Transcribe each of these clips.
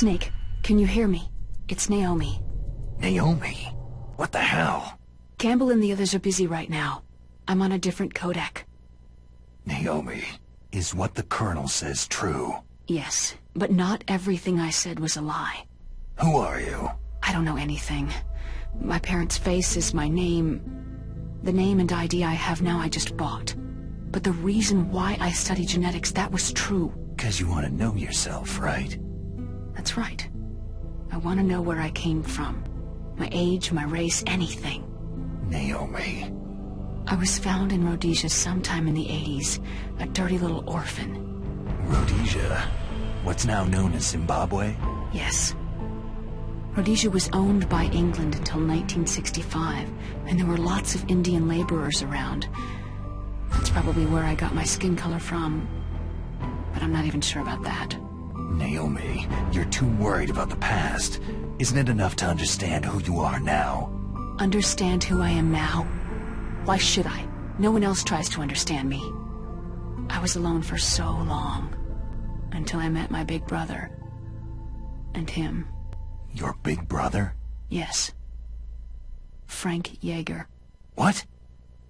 Snake, can you hear me? It's Naomi. Naomi? What the hell? Campbell and the others are busy right now. I'm on a different codec. Naomi, is what the Colonel says true? Yes, but not everything I said was a lie. Who are you? I don't know anything. My parents' face is my name. The name and ID I have now I just bought. But the reason why I study genetics, that was true. 'Cause you want to know yourself, right? That's right. I want to know where I came from. My age, my race, anything. Naomi. I was found in Rhodesia sometime in the 80s. A dirty little orphan. Rhodesia? What's now known as Zimbabwe? Yes. Rhodesia was owned by England until 1965, and there were lots of Indian laborers around. That's probably where I got my skin color from. But I'm not even sure about that. Naomi, you're too worried about the past. Isn't it enough to understand who you are now? Understand who I am now? Why should I? No one else tries to understand me. I was alone for so long. Until I met my big brother. And him. Your big brother? Yes. Frank Yeager. What?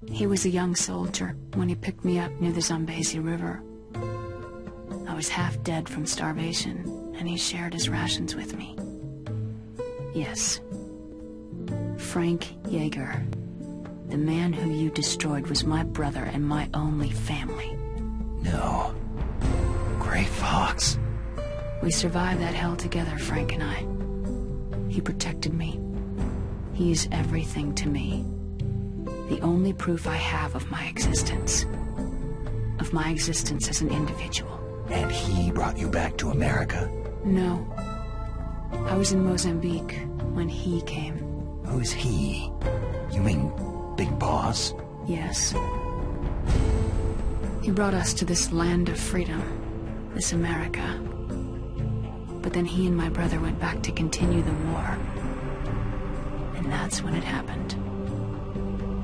He was a young soldier when he picked me up near the Zambezi River. I was half dead from starvation, and he shared his rations with me. Yes. Frank Yeager. The man who you destroyed was my brother and my only family. No. Gray Fox. We survived that hell together, Frank and I. He protected me. He is everything to me. The only proof I have of my existence. Of my existence as an individual. And he brought you back to America? No. I was in Mozambique when he came. Who's he? You mean Big Boss? Yes. He brought us to this land of freedom. This America. But then he and my brother went back to continue the war. And that's when it happened.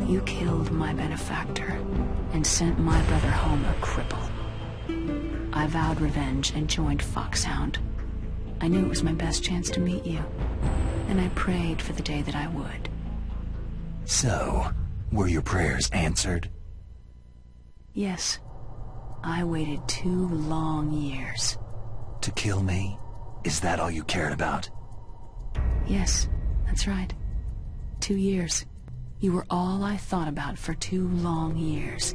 You killed my benefactor and sent my brother home a cripple. I vowed revenge and joined Foxhound. I knew it was my best chance to meet you, and I prayed for the day that I would. So, were your prayers answered? Yes. I waited 2 long years. To kill me? Is that all you cared about? Yes, that's right. 2 years. You were all I thought about for 2 long years.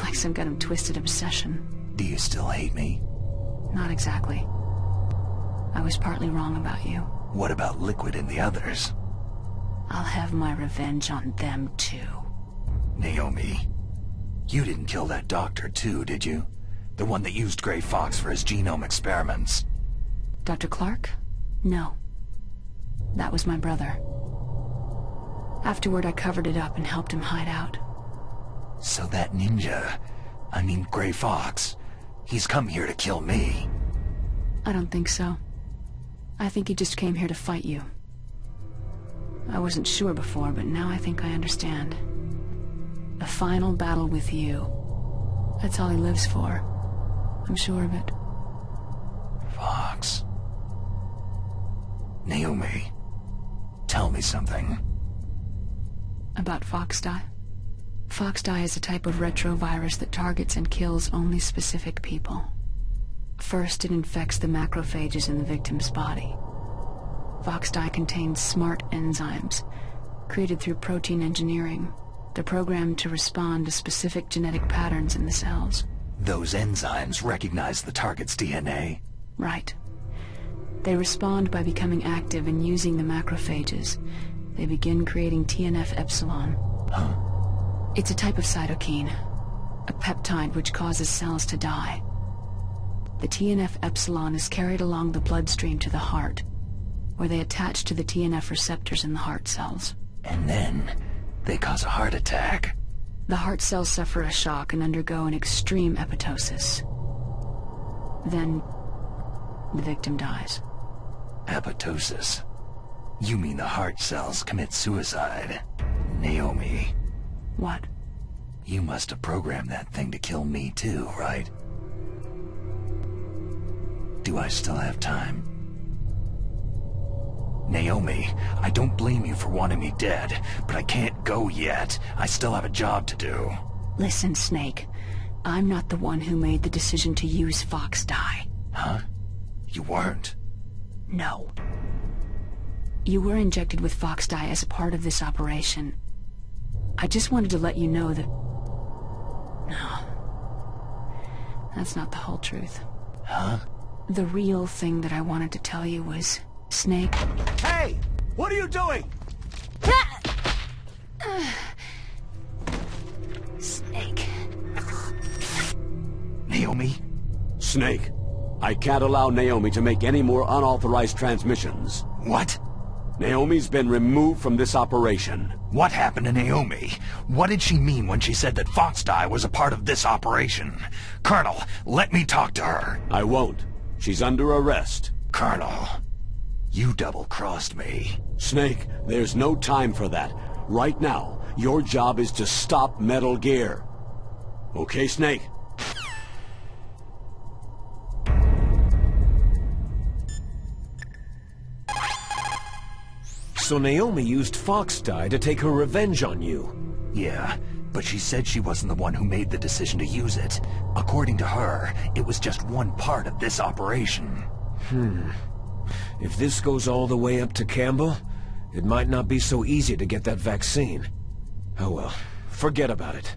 Like some kind of twisted obsession. Do you still hate me? Not exactly. I was partly wrong about you. What about Liquid and the others? I'll have my revenge on them too. Naomi, you didn't kill that doctor too, did you? The one that used Gray Fox for his genome experiments. Dr. Clark? No. That was my brother. Afterward, I covered it up and helped him hide out. So that ninja, I mean Gray Fox, he's come here to kill me. I don't think so. I think he just came here to fight you. I wasn't sure before, but now I think I understand. A final battle with you. That's all he lives for. I'm sure of it. Fox. Naomi, tell me something. About Foxdie? Foxdie is a type of retrovirus that targets and kills only specific people. First, it infects the macrophages in the victim's body. Foxdie contains smart enzymes, created through protein engineering. They're programmed to respond to specific genetic patterns in the cells. Those enzymes recognize the target's DNA? Right. They respond by becoming active and using the macrophages. They begin creating TNF-epsilon. Huh? It's a type of cytokine, a peptide which causes cells to die. The TNF-epsilon is carried along the bloodstream to the heart, where they attach to the TNF receptors in the heart cells. And then they cause a heart attack. The heart cells suffer a shock and undergo an extreme apoptosis. Then the victim dies. Apoptosis? You mean the heart cells commit suicide? Naomi. What? You must have programmed that thing to kill me too, right? Do I still have time? Naomi, I don't blame you for wanting me dead, but I can't go yet. I still have a job to do. Listen, Snake. I'm not the one who made the decision to use Fox dye. Huh? You weren't? No. You were injected with Fox dye as a part of this operation. I just wanted to let you know that... No. That's not the whole truth. Huh? The real thing that I wanted to tell you was... Snake... Hey! What are you doing? Snake... Naomi? Snake, I can't allow Naomi to make any more unauthorized transmissions. What? Naomi's been removed from this operation. What happened to Naomi? What did she mean when she said that Fox dye was a part of this operation? Colonel, let me talk to her. I won't. She's under arrest. Colonel, you double-crossed me. Snake, there's no time for that. Right now, your job is to stop Metal Gear. Okay, Snake? So Naomi used Fox dye to take her revenge on you. Yeah, but she said she wasn't the one who made the decision to use it. According to her, it was just one part of this operation. If this goes all the way up to Campbell, it might not be so easy to get that vaccine. Oh well, forget about it.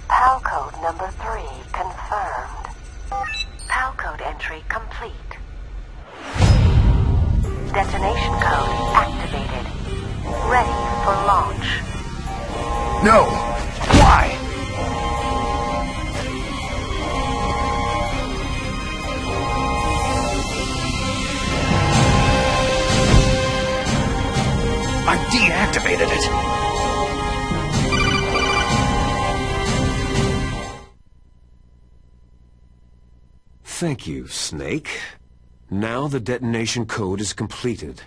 PAL code number 3 confirmed. PAL code entry complete. Detonation code activated. Ready for launch. No! Why? I deactivated it! Thank you, Snake. Now the detonation code is completed.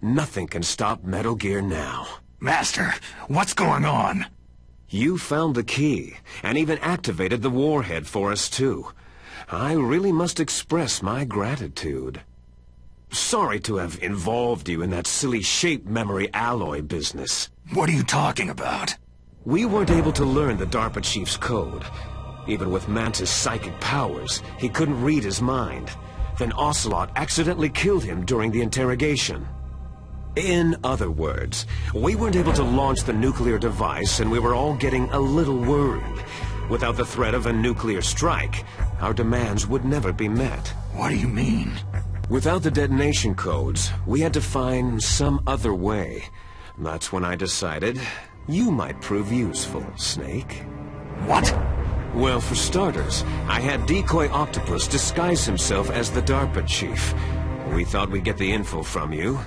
Nothing can stop Metal Gear now. Master, what's going on? You found the key, and even activated the warhead for us, too. I really must express my gratitude. Sorry to have involved you in that silly shape memory alloy business. What are you talking about? We weren't able to learn the DARPA chief's code. Even with Mantis' psychic powers, he couldn't read his mind. Then Ocelot accidentally killed him during the interrogation. In other words, we weren't able to launch the nuclear device, and we were all getting a little worried. Without the threat of a nuclear strike, our demands would never be met. What do you mean? Without the detonation codes, we had to find some other way. That's when I decided you might prove useful, Snake. What? Well, for starters, I had Decoy Octopus disguise himself as the DARPA chief. We thought we'd get the info from you,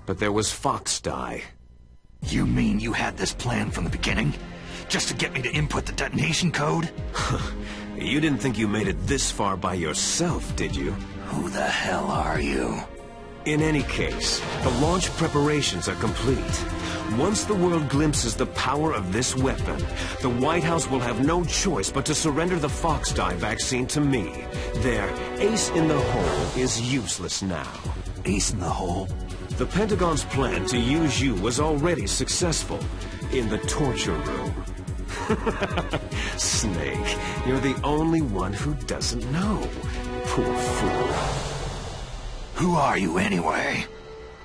but there was Fox dye. You mean you had this plan from the beginning? Just to get me to input the detonation code? You didn't think you made it this far by yourself, did you? Who the hell are you? In any case, the launch preparations are complete. Once the world glimpses the power of this weapon, the White House will have no choice but to surrender the Fox dye vaccine to me. Their ace in the hole is useless now. Ace in the hole? The Pentagon's plan to use you was already successful in the torture room. Snake, you're the only one who doesn't know. Poor fool. Who are you anyway?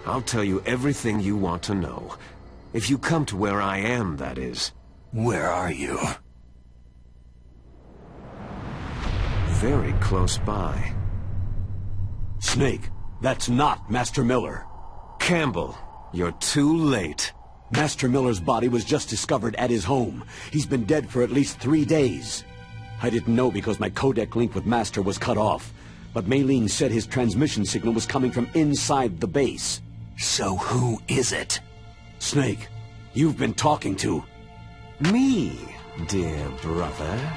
I'll tell you everything you want to know. If you come to where I am, that is. Where are you? Very close by. Snake, that's not Master Miller. Campbell, you're too late. Master Miller's body was just discovered at his home. He's been dead for at least 3 days. I didn't know because my codec link with Master was cut off. But Maylene said his transmission signal was coming from inside the base. So who is it? Snake, you've been talking to... Me, dear brother.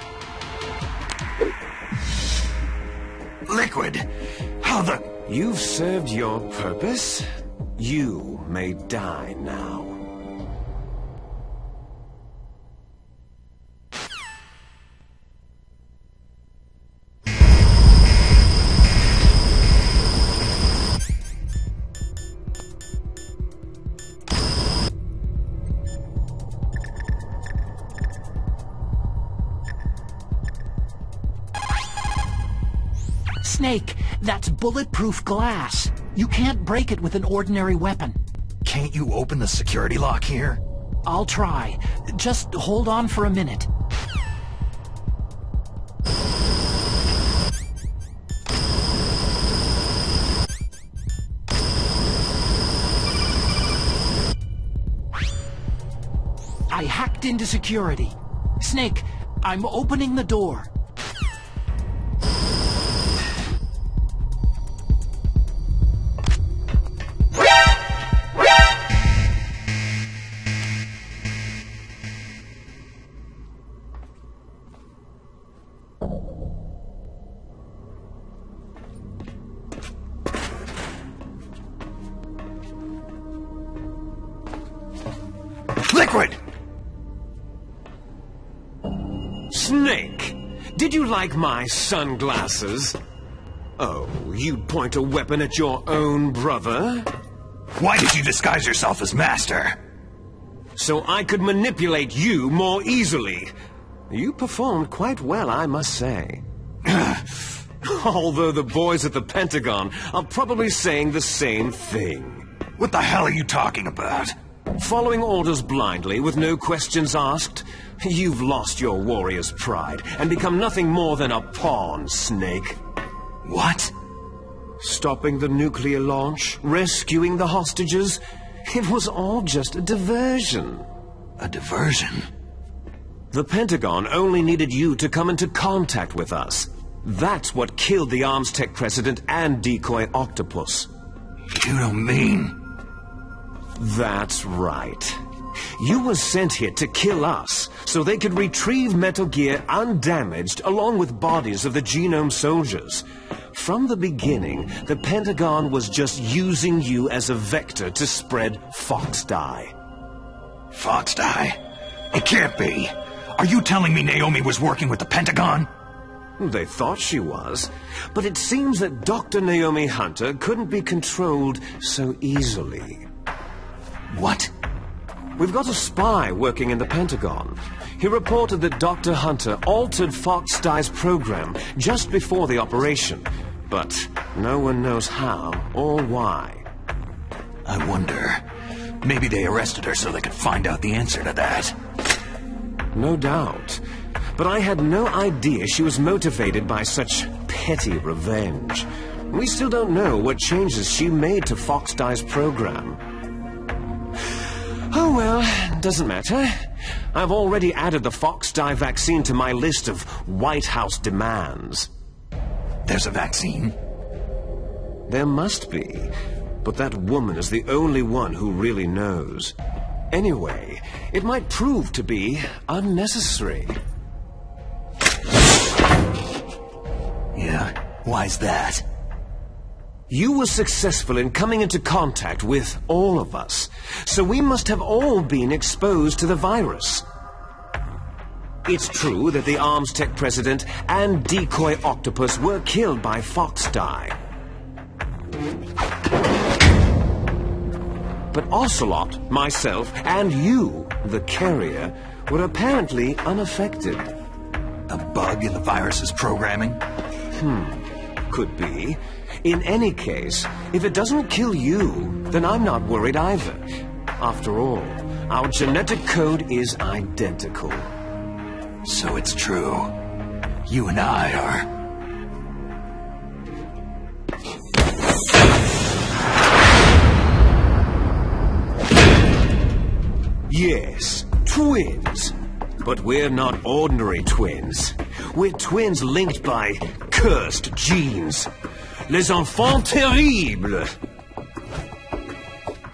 Liquid! How the... You've served your purpose. You may die now. Snake, that's bulletproof glass. You can't break it with an ordinary weapon. Can't you open the security lock here? I'll try. Just hold on for a minute. I hacked into security. Snake, I'm opening the door. Liquid! Snake! Did you like my sunglasses? Oh, you'd point a weapon at your own brother? Why did you disguise yourself as Master? So I could manipulate you more easily. You performed quite well, I must say. Although the boys at the Pentagon are probably saying the same thing. What the hell are you talking about? Following orders blindly with no questions asked? You've lost your warrior's pride and become nothing more than a pawn, Snake. What? Stopping the nuclear launch, rescuing the hostages, it was all just a diversion. A diversion? The Pentagon only needed you to come into contact with us. That's what killed the Arms Tech president and decoy Octopus. You don't mean... That's right. You were sent here to kill us, so they could retrieve Metal Gear undamaged along with bodies of the Genome soldiers. From the beginning, the Pentagon was just using you as a vector to spread Fox dye. Fox dye? It can't be. Are you telling me Naomi was working with the Pentagon? They thought she was, but it seems that Dr. Naomi Hunter couldn't be controlled so easily. What? We've got a spy working in the Pentagon. He reported that Dr. Hunter altered Fox dye's program just before the operation, but no one knows how or why. I wonder, maybe they arrested her so they could find out the answer to that. No doubt. But I had no idea she was motivated by such petty revenge. We still don't know what changes she made to Fox dye's program. Oh well, doesn't matter. I've already added the Fox dye vaccine to my list of White House demands. There's a vaccine? There must be, but that woman is the only one who really knows. Anyway, it might prove to be unnecessary. Yeah, why's that? You were successful in coming into contact with all of us, so we must have all been exposed to the virus. It's true that the Arms Tech president and decoy octopus were killed by fox dye. But Ocelot, myself, and you, the carrier, were apparently unaffected. A bug in the virus's programming? Could be. In any case, if it doesn't kill you, then I'm not worried either. After all, our genetic code is identical. So it's true. You and I are... Yes, twins. But we're not ordinary twins. We're twins linked by cursed genes. Les enfants terribles.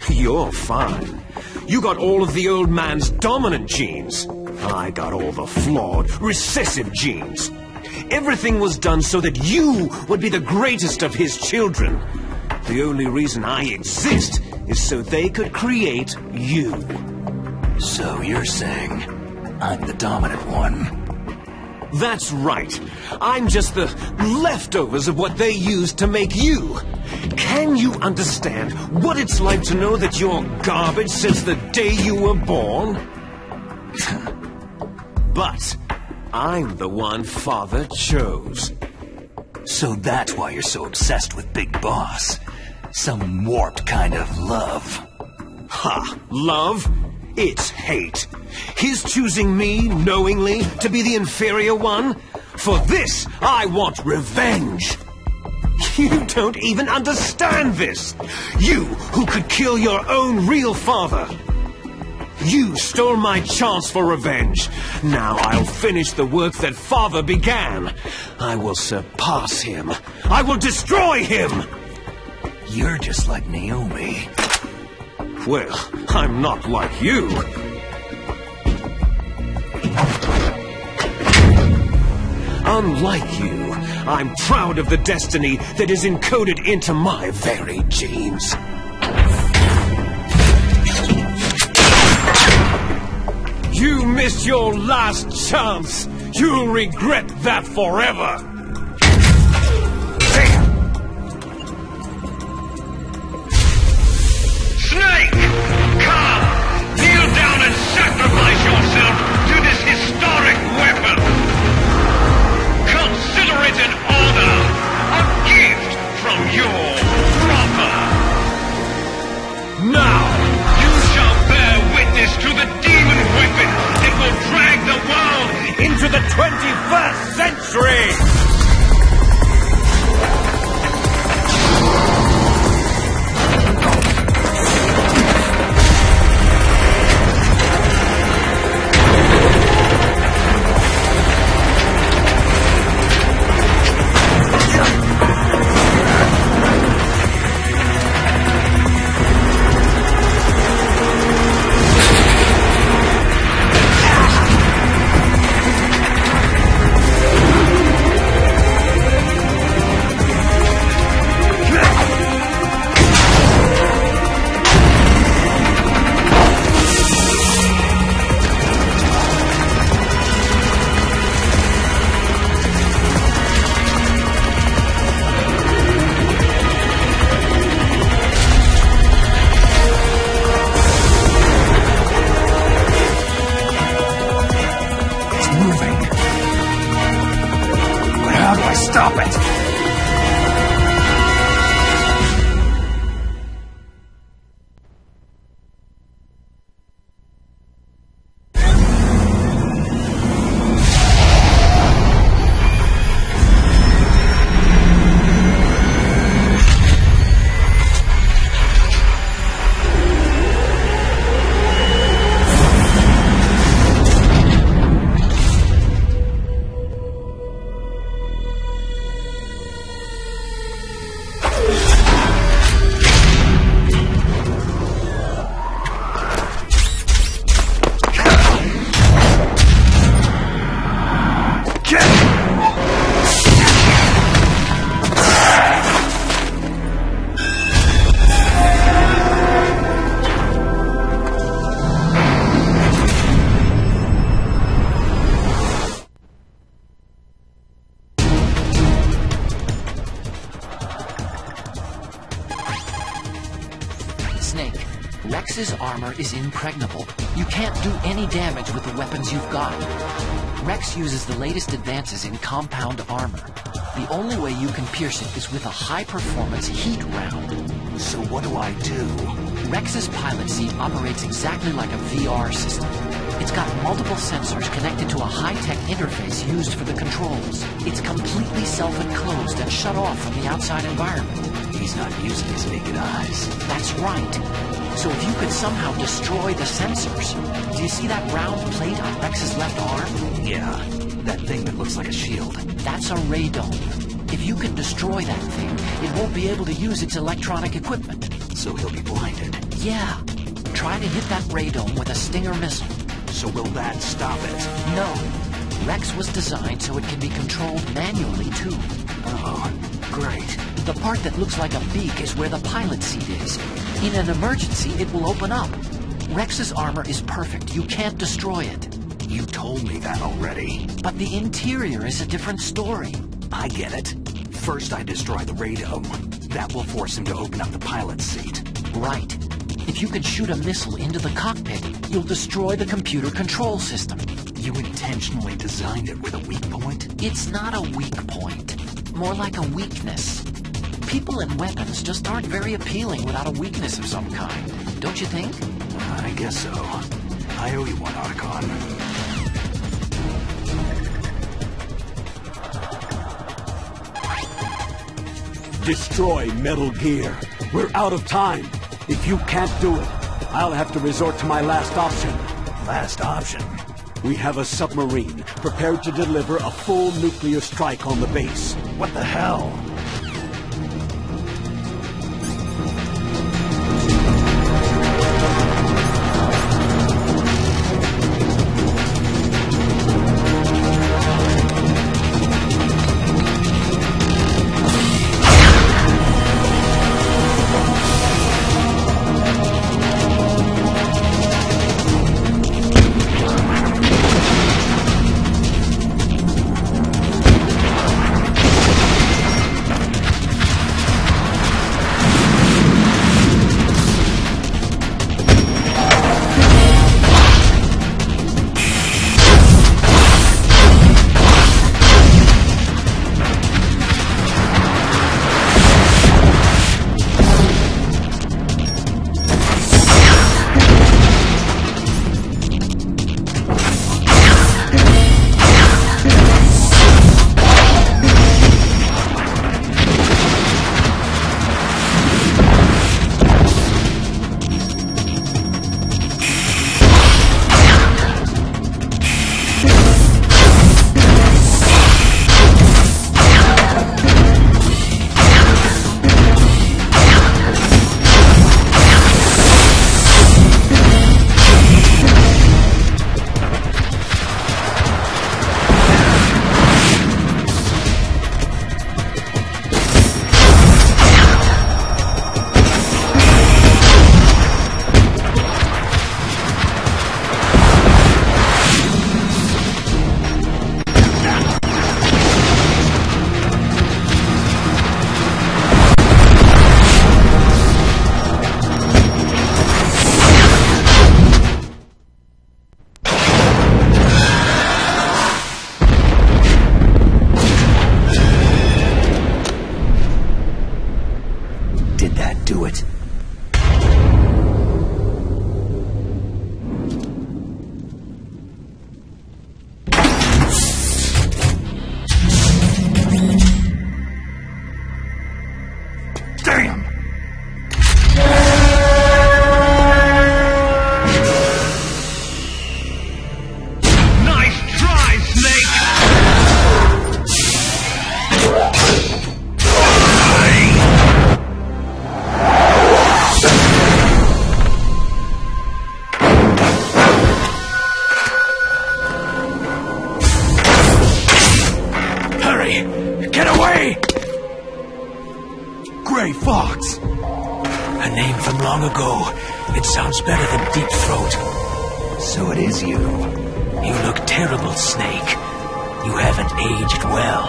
You're fine. You got all of the old man's dominant genes. I got all the flawed, recessive genes. Everything was done so that you would be the greatest of his children. The only reason I exist is so they could create you. So you're saying I'm the dominant one? That's right. I'm just the leftovers of what they used to make you. Can you understand what it's like to know that you're garbage since the day you were born? But I'm the one Father chose. So that's why you're so obsessed with Big Boss. Some warped kind of love. Ha! Love? It's hate. His choosing me, knowingly, to be the inferior one? For this, I want revenge. You don't even understand this. You, who could kill your own real father. You stole my chance for revenge. Now I'll finish the work that Father began. I will surpass him. I will destroy him. You're just like Naomi. Well, I'm not like you. Unlike you, I'm proud of the destiny that is encoded into my very genes. You missed your last chance. You'll regret that forever. Snake! Come! Kneel down and sacrifice yourself to this historic weapon! Consider it an honor! A gift from your brother! Now! You shall bear witness to the demon weapon that will drag the world Into the 21st century! armor is impregnable. You can't do any damage with the weapons you've got. Rex uses the latest advances in compound armor. The only way you can pierce it is with a high-performance heat round. So what do I do? Rex's pilot seat operates exactly like a VR system. It's got multiple sensors connected to a high-tech interface used for the controls. It's completely self-enclosed and shut off from the outside environment. He's not using his naked eyes. That's right. So if you could somehow destroy the sensors... Do you see that round plate on Rex's left arm? Yeah, that thing that looks like a shield. That's a radeon. If you can destroy that thing, it won't be able to use its electronic equipment. So he'll be blinded. Yeah. Try to hit that radeon with a Stinger missile. So will that stop it? No. Rex was designed so it can be controlled manually, too. Oh, great. The part that looks like a beak is where the pilot seat is. In an emergency, it will open up. Rex's armor is perfect. You can't destroy it. You told me that already. But the interior is a different story. I get it. First I destroy the radeon. That will force him to open up the pilot's seat. Right. If you can shoot a missile into the cockpit, you'll destroy the computer control system. You intentionally designed it with a weak point? It's not a weak point. More like a weakness. People and weapons just aren't very appealing without a weakness of some kind. Don't you think? I guess so. I owe you one, Archon. Destroy Metal Gear. We're out of time. If you can't do it, I'll have to resort to my last option. Last option? We have a submarine prepared to deliver a full nuclear strike on the base. What the hell? Gray Fox! A name from long ago. It sounds better than Deep Throat. So it is you. You look terrible, Snake. You haven't aged well.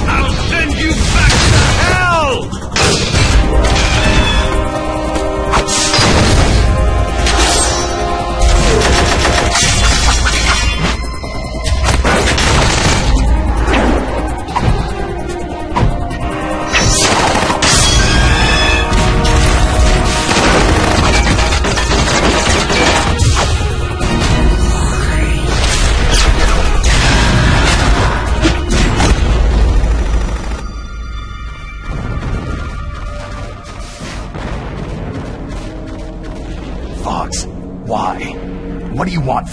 I'll send you back to hell!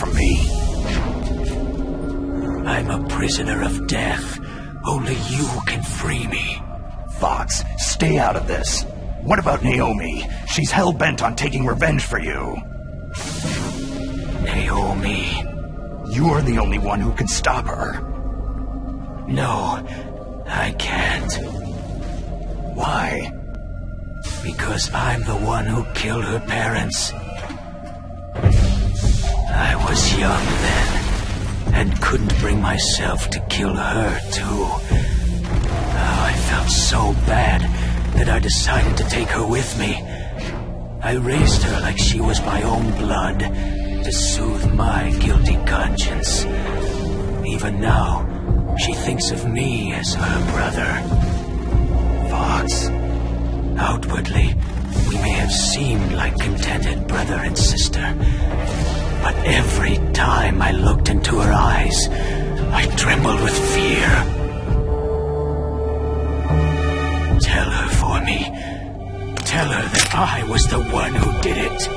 from me? I'm a prisoner of death. Only you can free me. Fox, stay out of this. What about Naomi? She's hell-bent on taking revenge for you. Naomi? You're the only one who can stop her. No, I can't. Why? Because I'm the one who killed her parents. I was young then, and couldn't bring myself to kill her, too. I felt so bad that I decided to take her with me. I raised her like she was my own blood, to soothe my guilty conscience. Even now, she thinks of me as her brother. Fox. Outwardly, we may have seemed like contented brother and sister. But every time I looked into her eyes, I trembled with fear. Tell her for me. Tell her that I was the one who did it.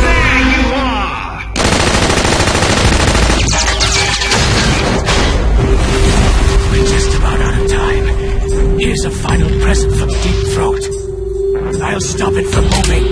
There you are! We're just about out of time. Here's a final present from Deep Throat. I'll stop it from moving.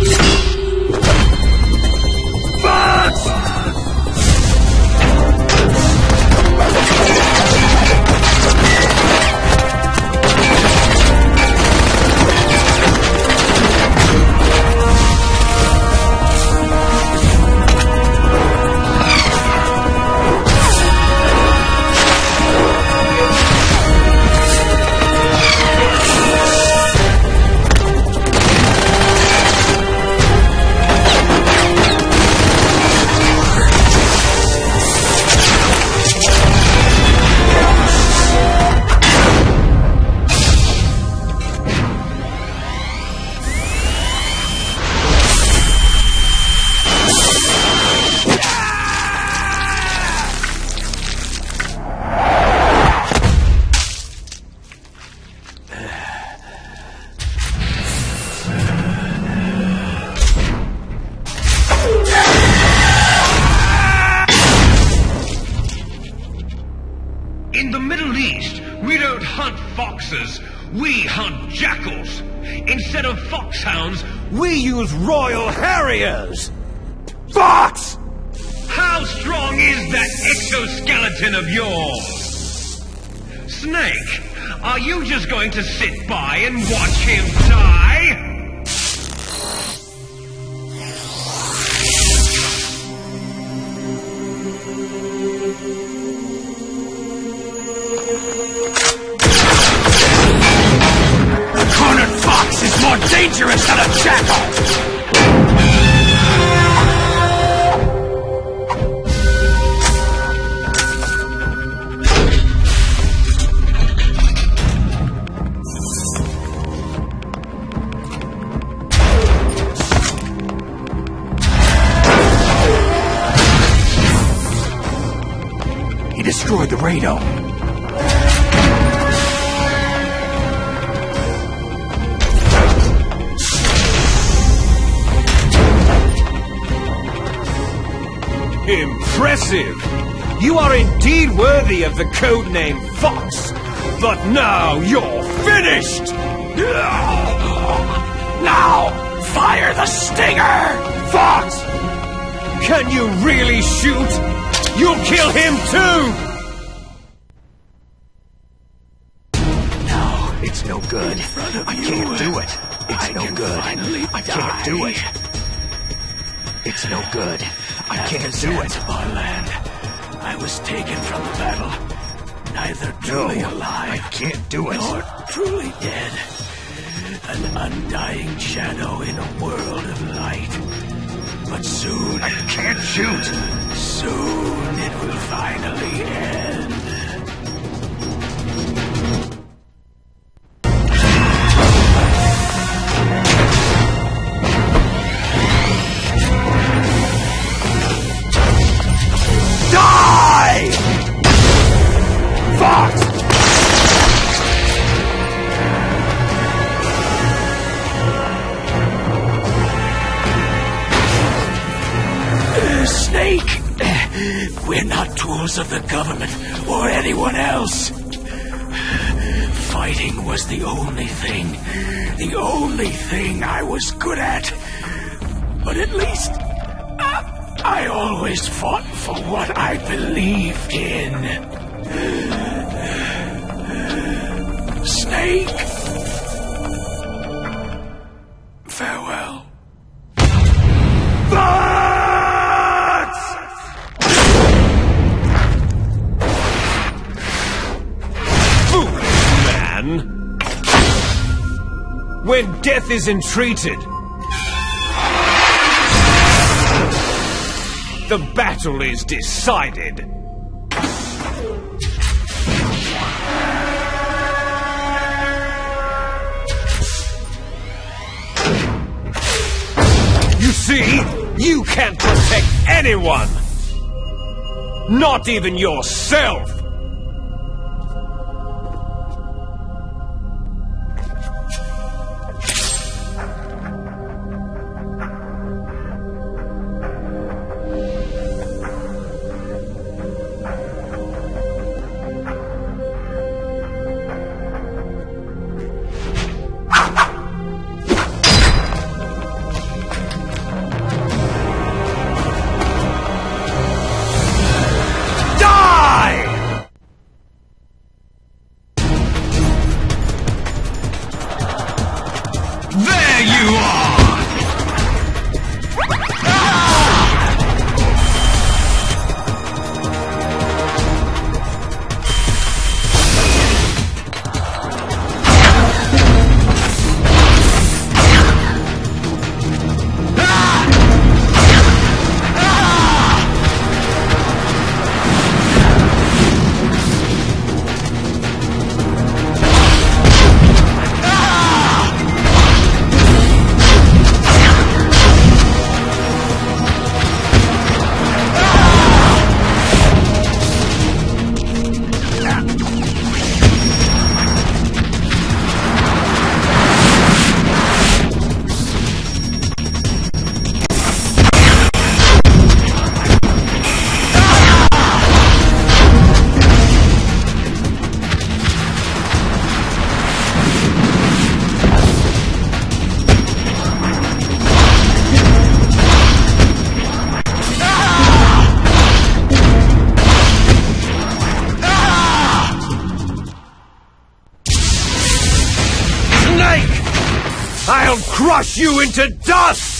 In the Middle East, we don't hunt foxes, we hunt jackals. Instead of foxhounds, We use Royal Harriers! Fox! how strong is that exoskeleton of yours? Snake, are you just going to sit by and watch him die? A cornered fox is more dangerous than a jackal! He destroyed the radeon. Impressive! You are indeed worthy of the codename Fox, but now you're finished! Now, fire the stinger! Fox! Can you really shoot? You'll kill him too! No, it's no good. I can't do it. It's no good. I can't do it. It's no good. I can't do it. Our land. I was taken from the battle. Neither truly alive. I can't do it. Nor truly dead. An undying shadow in a world of light. But soon... I can't shoot. Soon it will finally end. Die! Fox! Snake! We're not tools of the government or anyone else. Fighting was the only thing I was good at. But at least I always fought for what I believed in. Snake! Farewell. Foolish man! When death is entreated, the battle is decided. You see, you can't protect anyone! Not even yourself! I'll crush you into dust!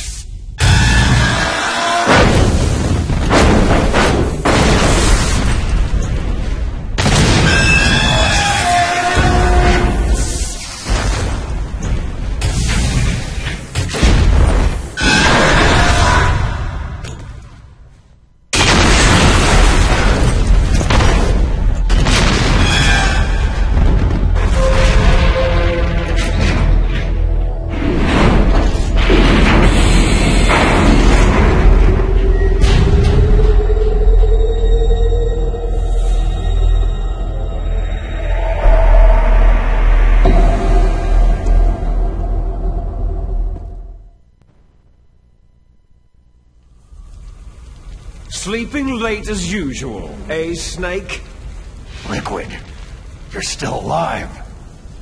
Sleeping late as usual, eh, Snake? Liquid, you're still alive.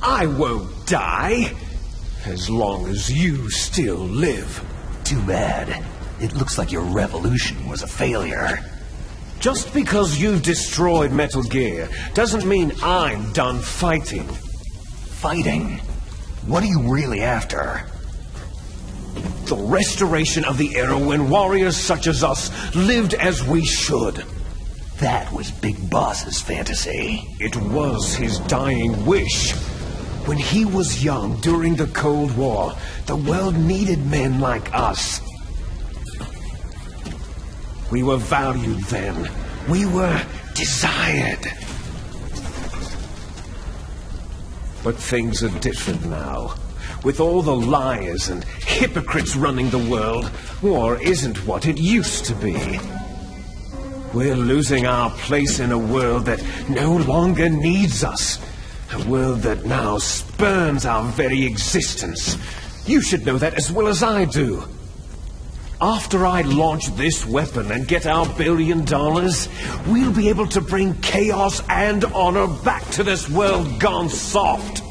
I won't die, as long as you still live. Too bad. It looks like your revolution was a failure. Just because you've destroyed Metal Gear doesn't mean I'm done fighting. Fighting? What are you really after? The restoration of the era when warriors such as us lived as we should. That was Big Boss's fantasy. It was his dying wish. When he was young during the Cold War, the world needed men like us. We were valued then. We were desired. But things are different now. With all the liars and hypocrites running the world, war isn't what it used to be. We're losing our place in a world that no longer needs us. A world that now spurns our very existence. You should know that as well as I do. after I launch this weapon and get our $1 billion, we'll be able to bring chaos and honor back to this world gone soft.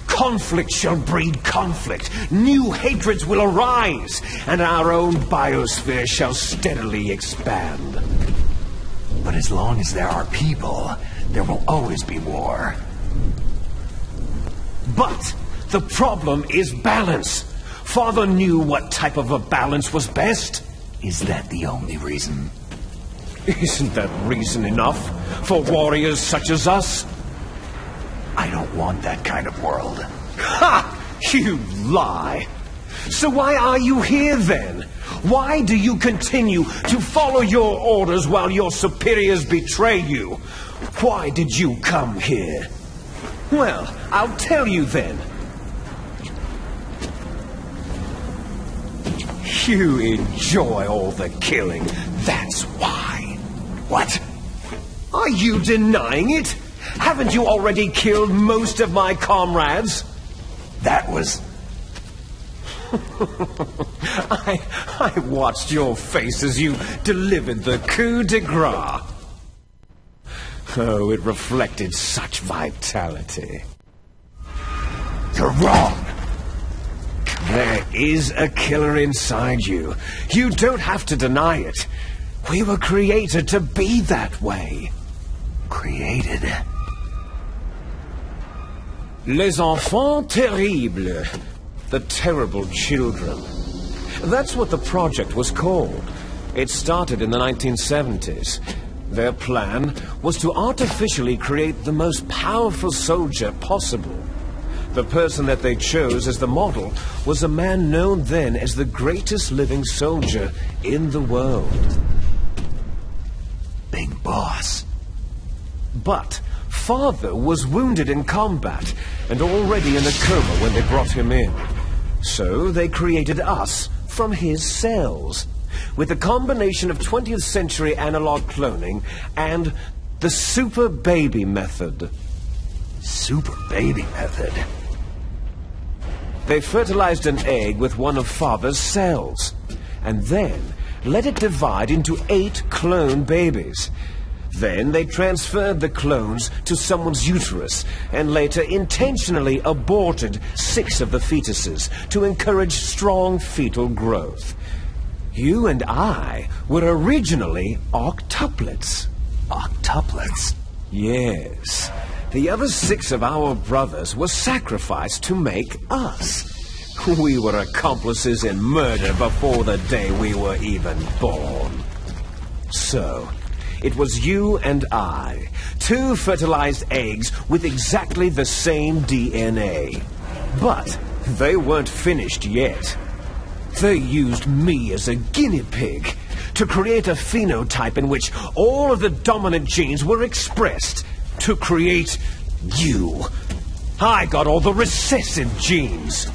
Conflict shall breed conflict, new hatreds will arise, and our own biosphere shall steadily expand. But as long as there are people, there will always be war. But the problem is balance. Father knew what type of a balance was best. Is that the only reason? Isn't that reason enough for warriors such as us? I don't want that kind of world. Ha! You lie! So why are you here then? Why do you continue to follow your orders while your superiors betray you? Why did you come here? Well, I'll tell you then. You enjoy all the killing, that's why. What? Are you denying it? Haven't you already killed most of my comrades? That was... I watched your face as you delivered the coup de grace. Oh, it reflected such vitality. You're wrong! There is a killer inside you. You don't have to deny it. We were created to be that way. Created? Les enfants terribles. The terrible children. That's what the project was called. It started in the 1970s. Their plan was to artificially create the most powerful soldier possible. The person that they chose as the model was a man known then as the greatest living soldier in the world. Big boss. But Father was wounded in combat and already in a coma when they brought him in. So they created us from his cells, with a combination of 20th century analog cloning and the super baby method. Super baby method? They fertilized an egg with one of Father's cells, and then let it divide into 8 clone babies. Then they transferred the clones to someone's uterus and later intentionally aborted 6 of the fetuses to encourage strong fetal growth. You and I were originally octuplets. Octuplets? Yes. The other 6 of our brothers were sacrificed to make us. We were accomplices in murder before the day we were even born. So, it was you and I, 2 fertilized eggs with exactly the same DNA. But they weren't finished yet. They used me as a guinea pig to create a phenotype in which all of the dominant genes were expressed to create you. I got all the recessive genes.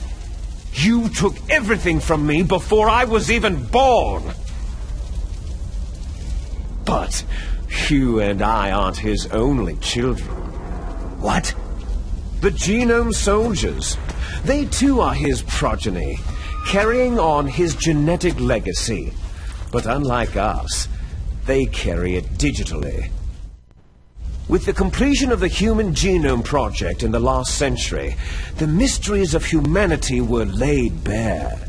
You took everything from me before I was even born. But you and I aren't his only children. What? The genome soldiers. They too are his progeny, carrying on his genetic legacy. But unlike us, they carry it digitally. With the completion of the Human Genome Project in the last century, the mysteries of humanity were laid bare.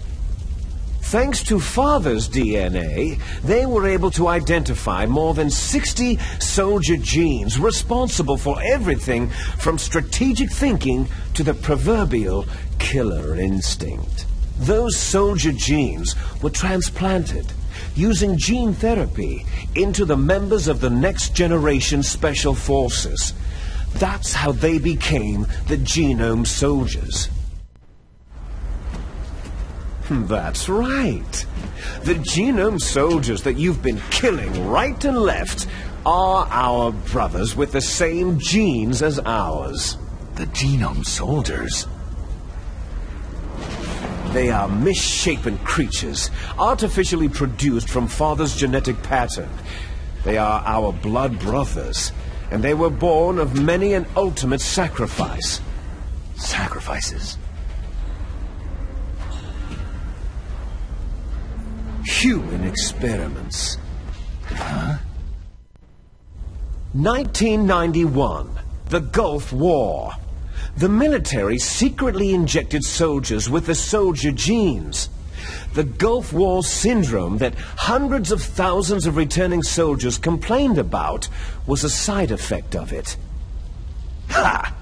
Thanks to Father's DNA, they were able to identify more than 60 soldier genes responsible for everything from strategic thinking to the proverbial killer instinct. Those soldier genes were transplanted using gene therapy into the members of the next generation special forces. That's how they became the genome soldiers. That's right. The genome soldiers that you've been killing right and left are our brothers with the same genes as ours. The genome soldiers? They are misshapen creatures, artificially produced from Father's genetic pattern. They are our blood brothers, and they were born of many an ultimate sacrifice. Sacrifices? Human experiments. Huh? 1991. The Gulf War. The military secretly injected soldiers with the soldier genes. The Gulf War syndrome that hundreds of thousands of returning soldiers complained about was a side effect of it. Ha!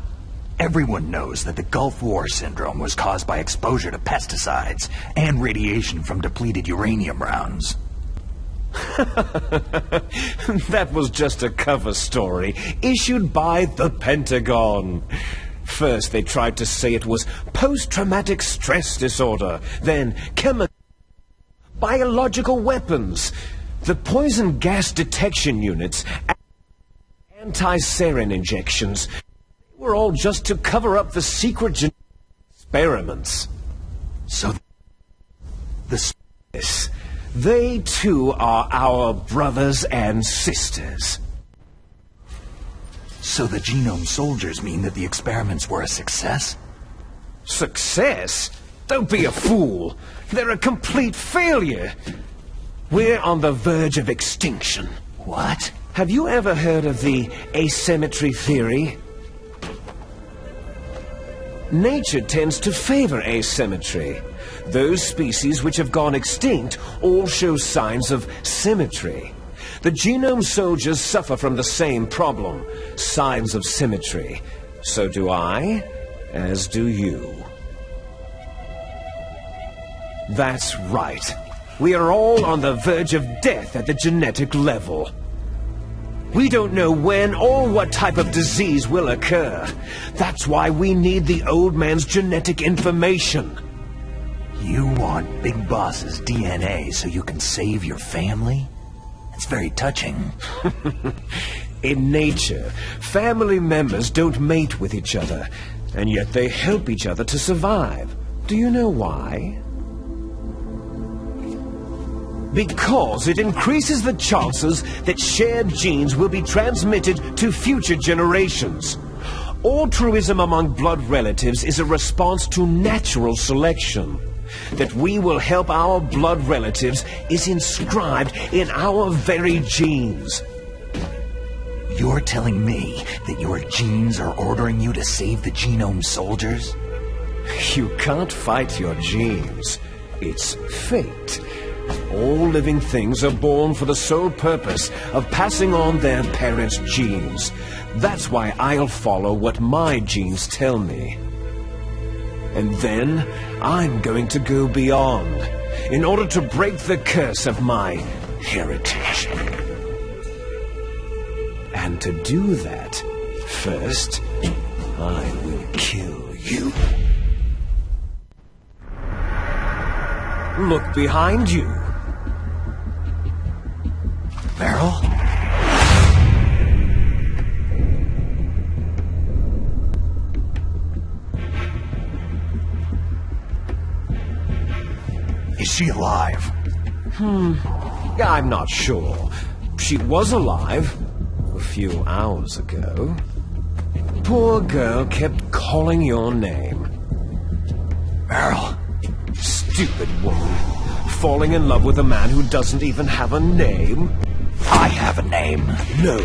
Everyone knows that the Gulf War syndrome was caused by exposure to pesticides and radiation from depleted uranium rounds. That was just a cover story issued by the Pentagon. First, they tried to say it was post-traumatic stress disorder, then biological weapons, the poison gas detection units, anti-sarin injections. They were all just to cover up the secret experiments. So they too are our brothers and sisters. So the genome soldiers mean that the experiments were a success? Success? Don't be a fool. They're a complete failure. We're on the verge of extinction. What? Have you ever heard of the asymmetry theory? Nature tends to favor asymmetry. Those species which have gone extinct all show signs of symmetry. The genome soldiers suffer from the same problem, signs of symmetry. So do I, as do you. That's right. We are all on the verge of death at the genetic level. We don't know when or what type of disease will occur. That's why we need the old man's genetic information. You want Big Boss's DNA so you can save your family? It's very touching. In nature, family members don't mate with each other, and yet they help each other to survive. Do you know why? Because it increases the chances that shared genes will be transmitted to future generations. Altruism among blood relatives is a response to natural selection. That we will help our blood relatives is inscribed in our very genes. You're telling me that your genes are ordering you to save the genome soldiers? You can't fight your genes. It's fate. All living things are born for the sole purpose of passing on their parents' genes. That's why I'll follow what my genes tell me. And then I'm going to go beyond in order to break the curse of my heritage. And to do that, first, I will kill you. Look behind you. Meryl? Is she alive? I'm not sure. She was alive a few hours ago. Poor girl kept calling your name. Meryl? Stupid woman. Falling in love with a man who doesn't even have a name. I have a name. No.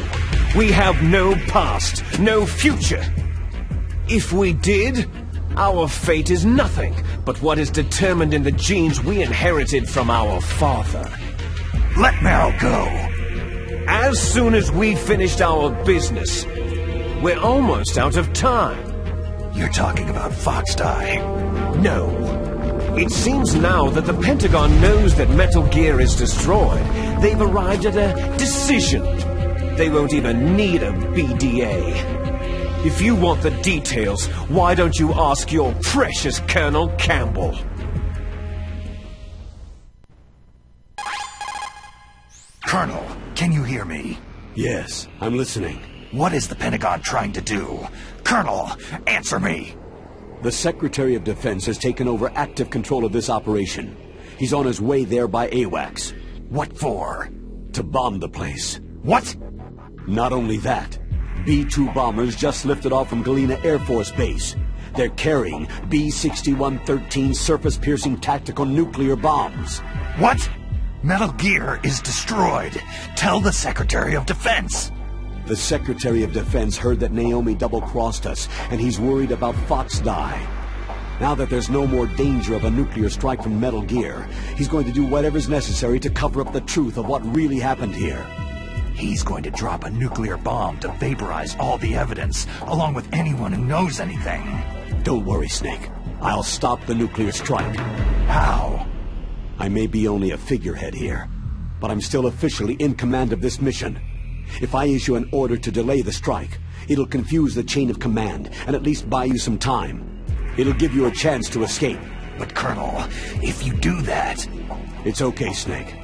We have no past, no future. If we did, our fate is nothing but what is determined in the genes we inherited from our father. Let Meryl go. As soon as we finished our business, we're almost out of time. You're talking about Fox Die. No. It seems now that the Pentagon knows that Metal Gear is destroyed. They've arrived at a decision. They won't even need a BDA. If you want the details, why don't you ask your precious Colonel Campbell? Colonel, can you hear me? Yes, I'm listening. What is the Pentagon trying to do? Colonel, answer me! The Secretary of Defense has taken over active control of this operation. He's on his way there by AWACS. What for? To bomb the place. What? Not only that, B-2 bombers just lifted off from Galena Air Force Base. They're carrying B-6113 surface-piercing tactical nuclear bombs. What? Metal Gear is destroyed. Tell the Secretary of Defense. The Secretary of Defense heard that Naomi double-crossed us, and he's worried about Fox Die. Now that there's no more danger of a nuclear strike from Metal Gear, he's going to do whatever's necessary to cover up the truth of what really happened here. He's going to drop a nuclear bomb to vaporize all the evidence, along with anyone who knows anything. Don't worry, Snake. I'll stop the nuclear strike. How? I may be only a figurehead here, but I'm still officially in command of this mission. If I issue an order to delay the strike, it'll confuse the chain of command and at least buy you some time. It'll give you a chance to escape. But Colonel, if you do that... It's okay, Snake.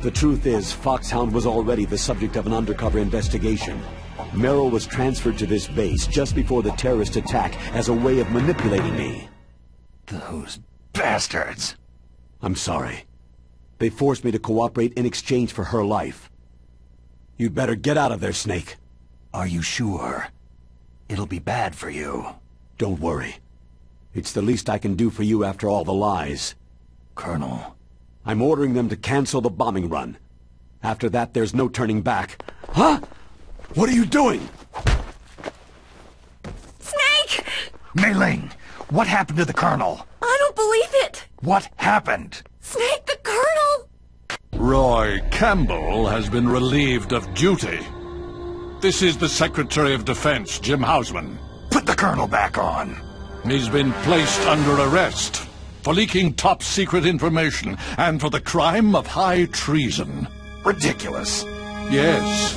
The truth is, Foxhound was already the subject of an undercover investigation. Merrill was transferred to this base just before the terrorist attack as a way of manipulating me. Those bastards. I'm sorry. They forced me to cooperate in exchange for her life. You'd better get out of there, Snake. Are you sure? It'll be bad for you. Don't worry. It's the least I can do for you after all the lies. Colonel. I'm ordering them to cancel the bombing run. After that, there's no turning back. Huh? What are you doing? Snake! Mei Ling, what happened to the Colonel? I don't believe it! What happened? Snake, the Colonel! Roy Campbell has been relieved of duty. This is the Secretary of Defense, Jim Houseman. Put the Colonel back on. He's been placed under arrest for leaking top-secret information and for the crime of high treason. Ridiculous. Yes,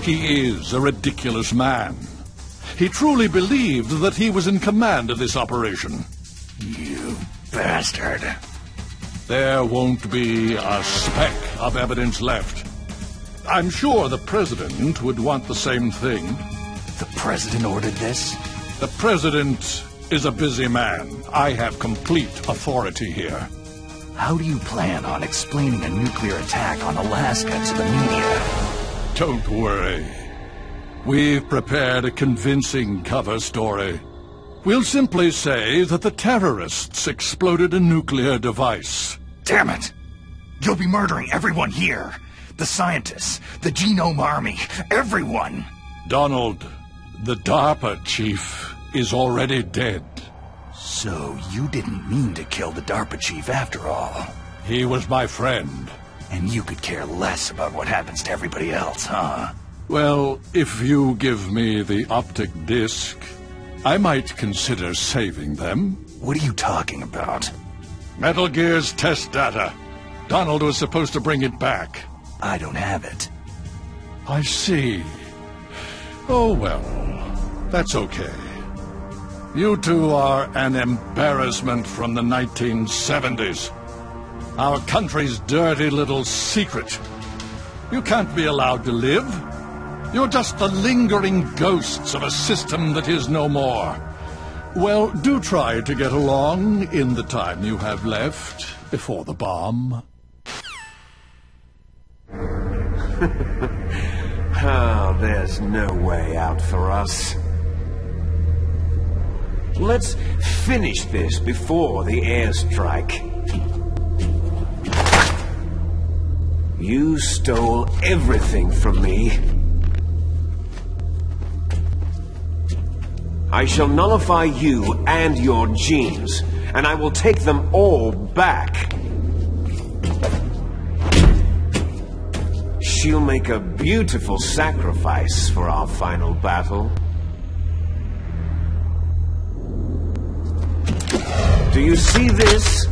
he is a ridiculous man. He truly believed that he was in command of this operation. You bastard. There won't be a speck of evidence left. I'm sure the President would want the same thing. The President ordered this? The President is a busy man. I have complete authority here. How do you plan on explaining a nuclear attack on Alaska to the media? Don't worry. We've prepared a convincing cover story. We'll simply say that the terrorists exploded a nuclear device. Damn it! You'll be murdering everyone here. The scientists, the Genome Army, everyone! Donald, the DARPA chief is already dead. So you didn't mean to kill the DARPA chief after all? He was my friend. And you could care less about what happens to everybody else, huh? Well, if you give me the optic disc, I might consider saving them. What are you talking about? Metal Gear's test data. Donald was supposed to bring it back. I don't have it. I see. Oh, well, that's okay. You two are an embarrassment from the 1970s. Our country's dirty little secret. You can't be allowed to live. You're just the lingering ghosts of a system that is no more. Well, do try to get along in the time you have left before the bomb. Oh, there's no way out for us. Let's finish this before the airstrike. You stole everything from me. I shall nullify you and your genes, and I will take them all back. She'll make a beautiful sacrifice for our final battle. Do you see this?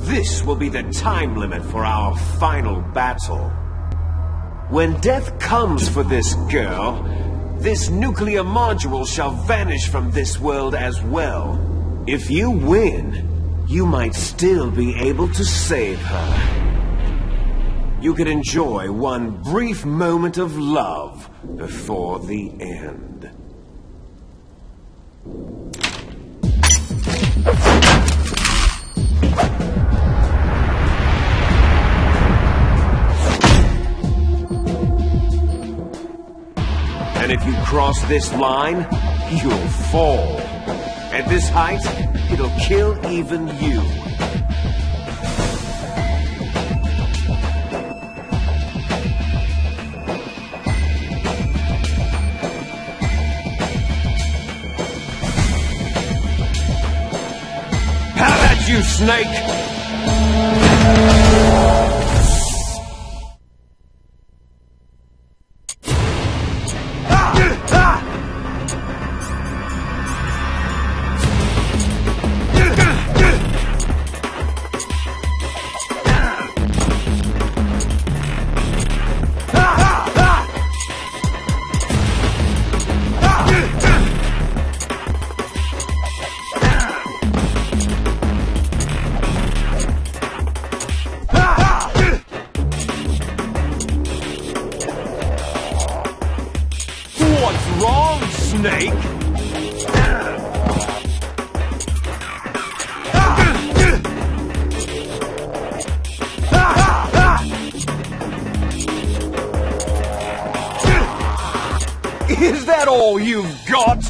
This will be the time limit for our final battle. When death comes for this girl, this nuclear module shall vanish from this world as well. If you win, you might still be able to save her. You could enjoy one brief moment of love before the end. And if you cross this line, you'll fall. At this height, it'll kill even you. Snake! What's wrong, Snake? Is that all you've got?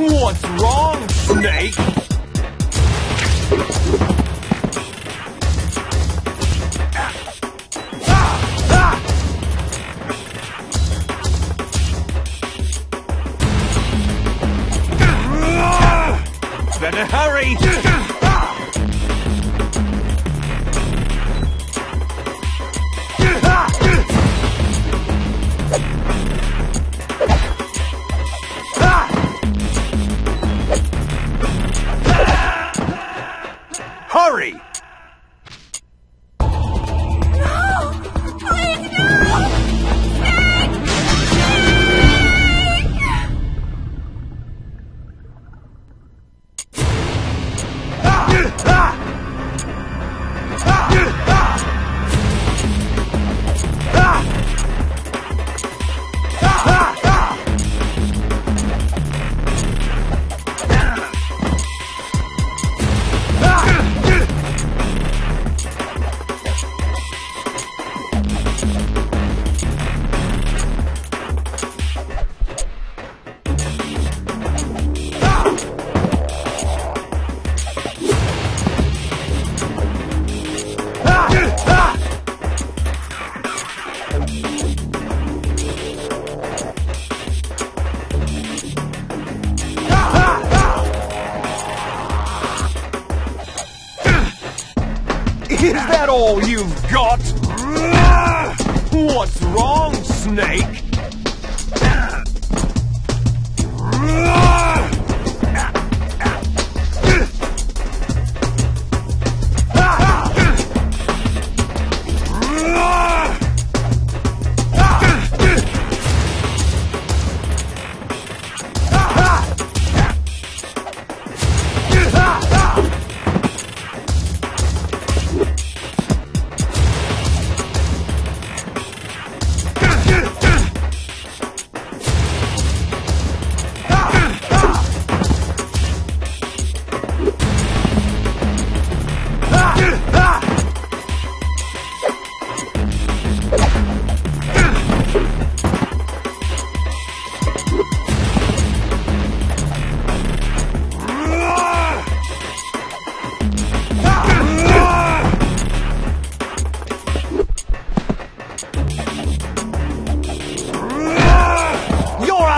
What's wrong, Snake? Better hurry! Hurry! Is that all you've got? What's wrong, Snake?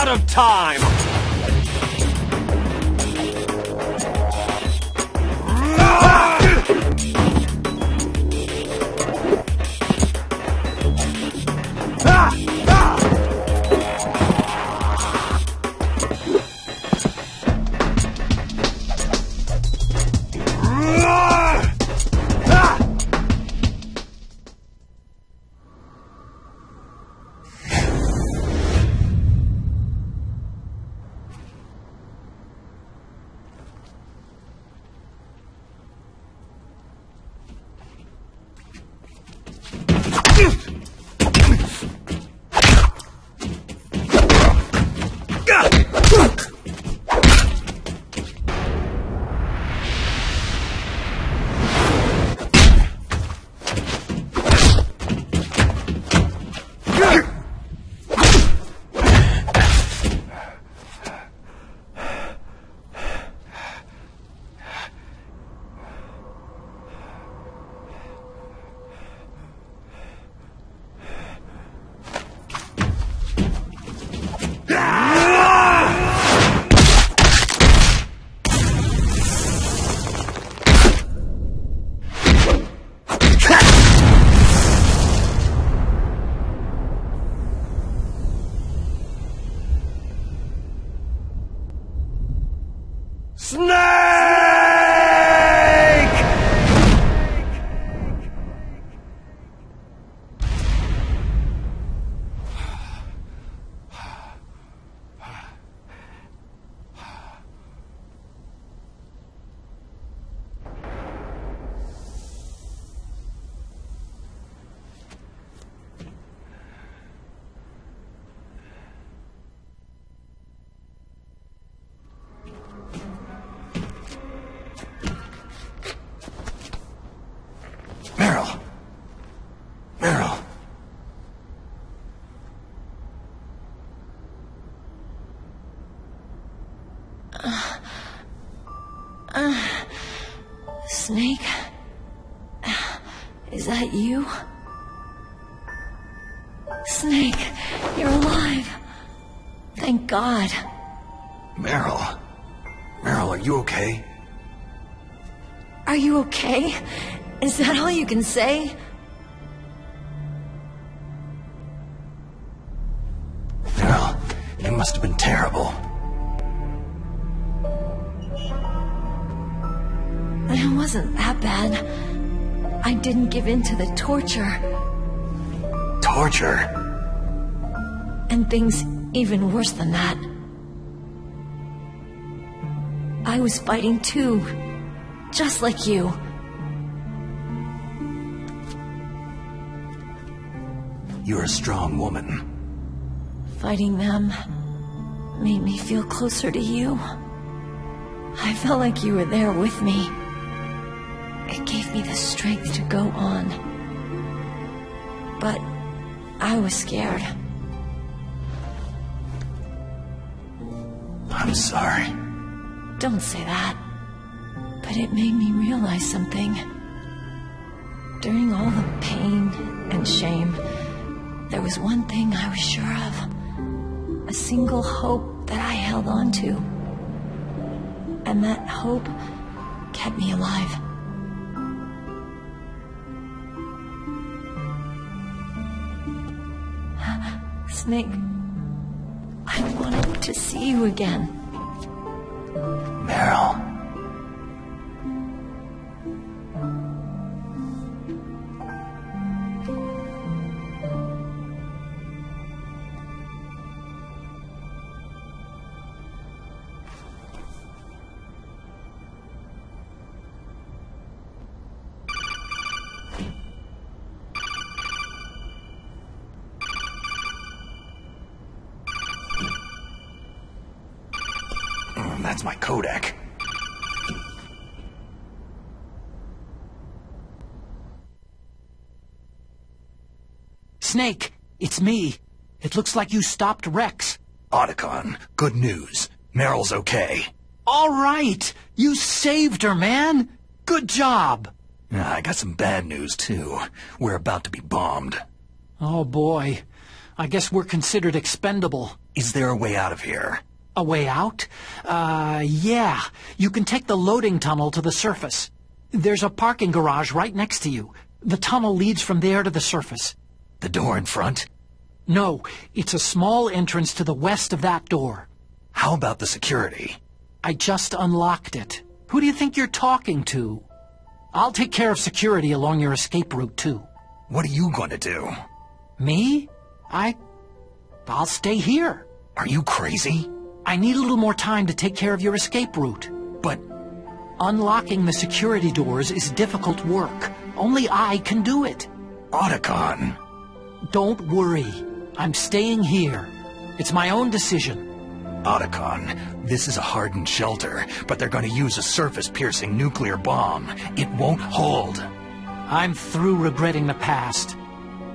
Of time! Snake! Snake? Is that you? Snake, you're alive. Thank God. Meryl. Meryl, are you okay? Are you okay? Is that all you can say? Meryl, it must have been terrible. It wasn't that bad. I didn't give in to the torture. Torture? And things even worse than that. I was fighting too. Just like you. You're a strong woman. Fighting them made me feel closer to you. I felt like you were there with me. It gave me the strength to go on. But I was scared. I'm sorry. Don't say that. But it made me realize something. During all the pain and shame, there was one thing I was sure of. A single hope that I held on to. And that hope kept me alive. Snake, I wanted to see you again. Meryl. That's my codec. Snake, it's me. It looks like you stopped Rex. Otacon, good news. Meryl's okay. All right! You saved her, man! Good job! I got some bad news, too. We're about to be bombed. Oh, boy. I guess we're considered expendable. Is there a way out of here? A way out? Yeah. You can take the loading tunnel to the surface. There's a parking garage right next to you. The tunnel leads from there to the surface. The door in front? No, it's a small entrance to the west of that door. How about the security? I just unlocked it. Who do you think you're talking to? I'll take care of security along your escape route, too. What are you going to do? Me? I'll stay here. Are you crazy? I need a little more time to take care of your escape route. But unlocking the security doors is difficult work. Only I can do it. Otacon. Don't worry. I'm staying here. It's my own decision. Otacon, this is a hardened shelter, but they're going to use a surface-piercing nuclear bomb. It won't hold. I'm through regretting the past.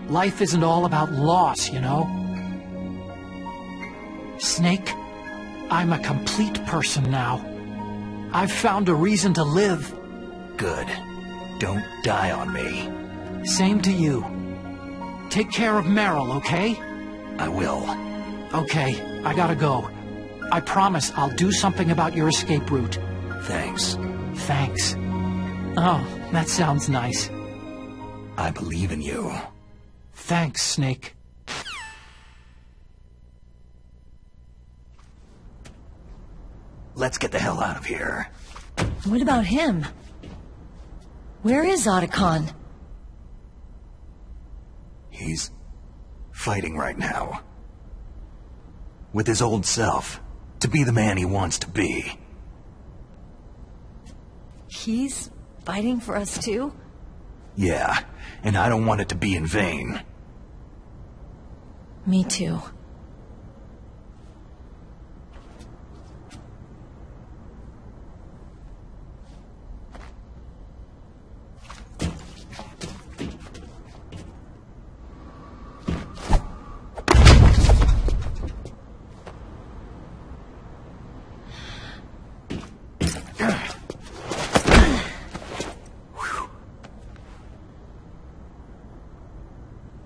Life isn't all about loss, you know? Snake, I'm a complete person now. I've found a reason to live. Good. Don't die on me. Same to you. Take care of Meryl, okay? I will. Okay, I gotta go. I promise I'll do something about your escape route. Thanks. Thanks. Oh, that sounds nice. I believe in you. Thanks, Snake. let's get the hell out of here. What about him? Where is Otacon? He's fighting right now. With his old self. To be the man he wants to be. He's fighting for us too? Yeah, and I don't want it to be in vain. Me too.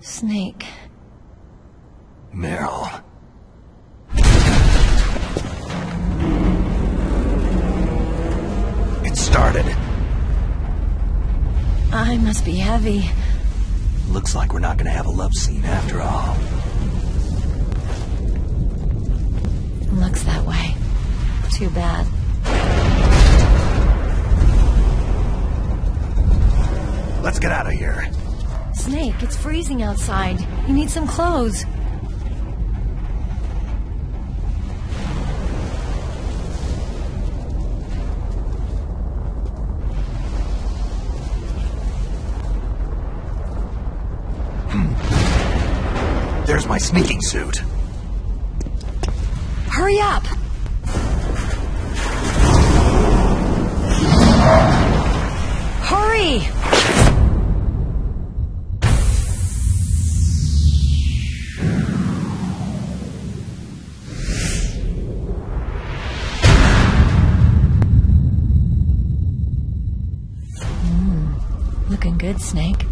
Snake. Meryl. It started. I must be heavy. Looks like we're not gonna have a love scene after all. Looks that way. Too bad. Let's get out of here. Snake, it's freezing outside. You need some clothes. There's my sneaking suit. Hurry up! Hurry! Looking good, Snake.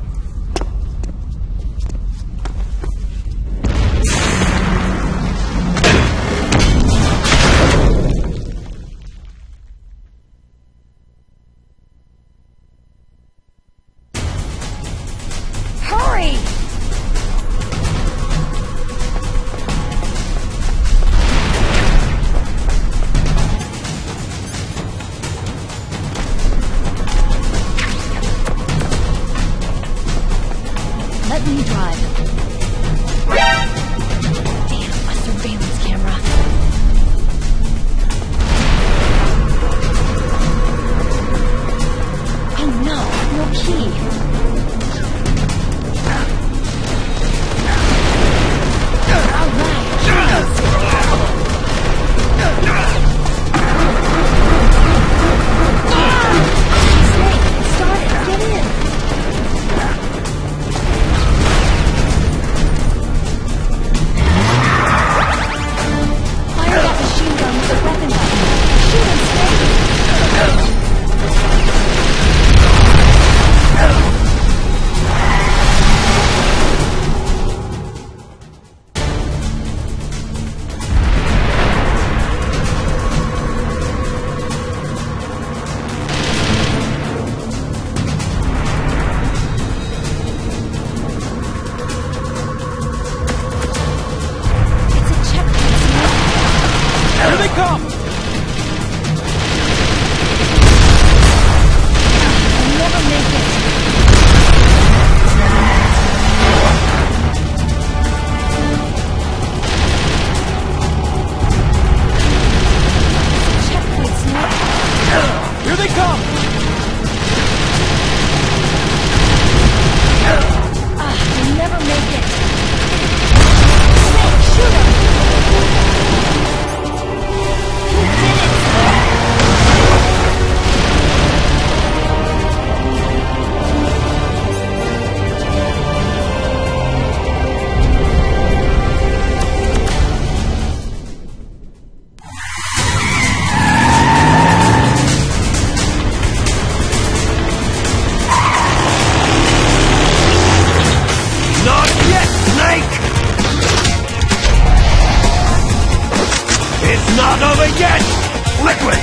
Hurry! Let me drive. Damn, a surveillance camera. Oh no, no key. All right. Snake, it started. Get in. Fire that machine gun with the weapon button. Shoot him, Snake! It's a checkpoint, Snake. Here they come! I'll never make it. Checkpoint, Snake. Here they come! I'll never make it. Snake, shoot him! You did it! Not yet, Snake! It's not over yet! Liquid!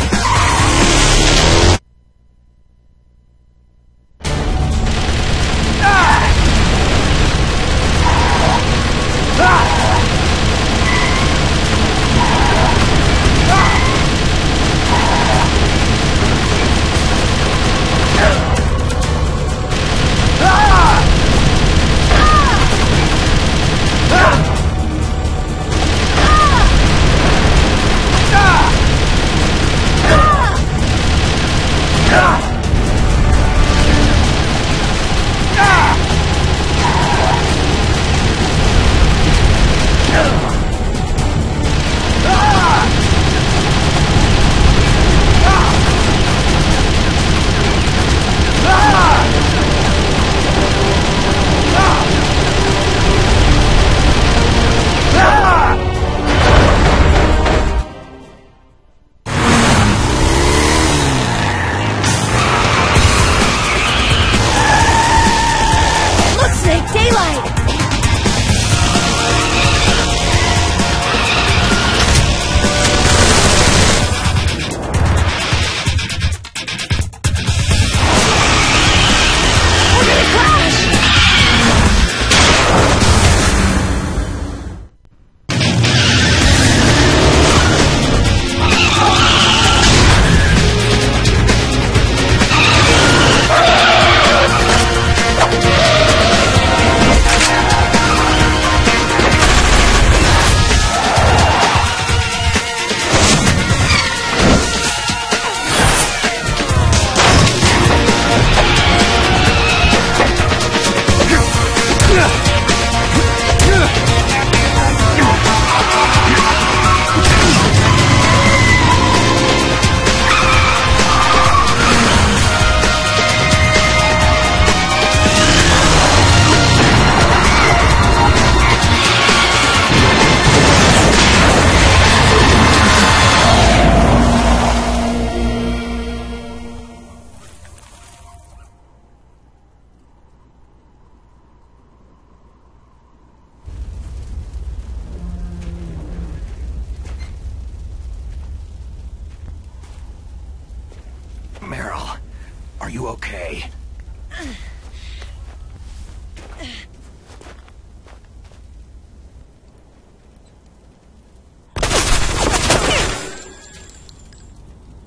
Are you okay?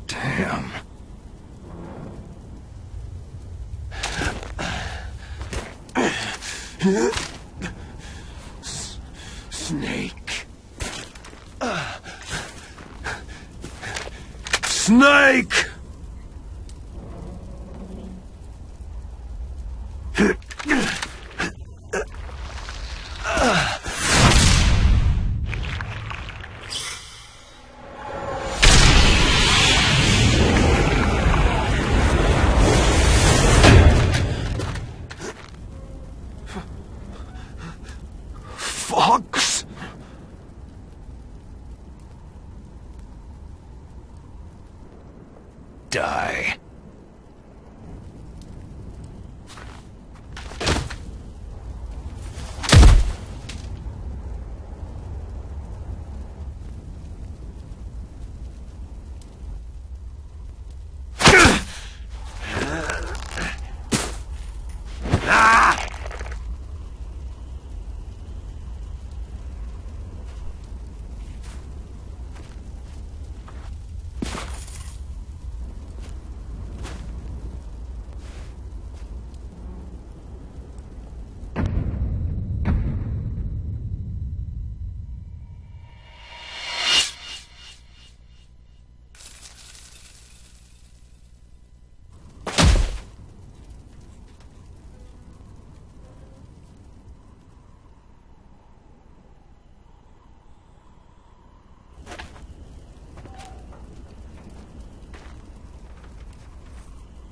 Damn. Snake. Snake! Fox? Die.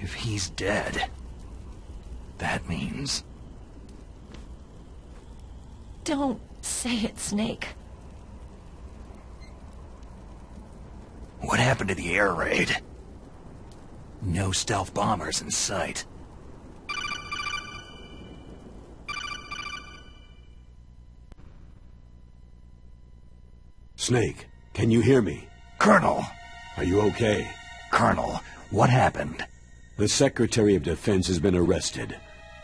If he's dead, that means... Don't say it, Snake. What happened to the air raid? No stealth bombers in sight. Snake, can you hear me? Colonel! Are you okay? Colonel, what happened? The Secretary of Defense has been arrested.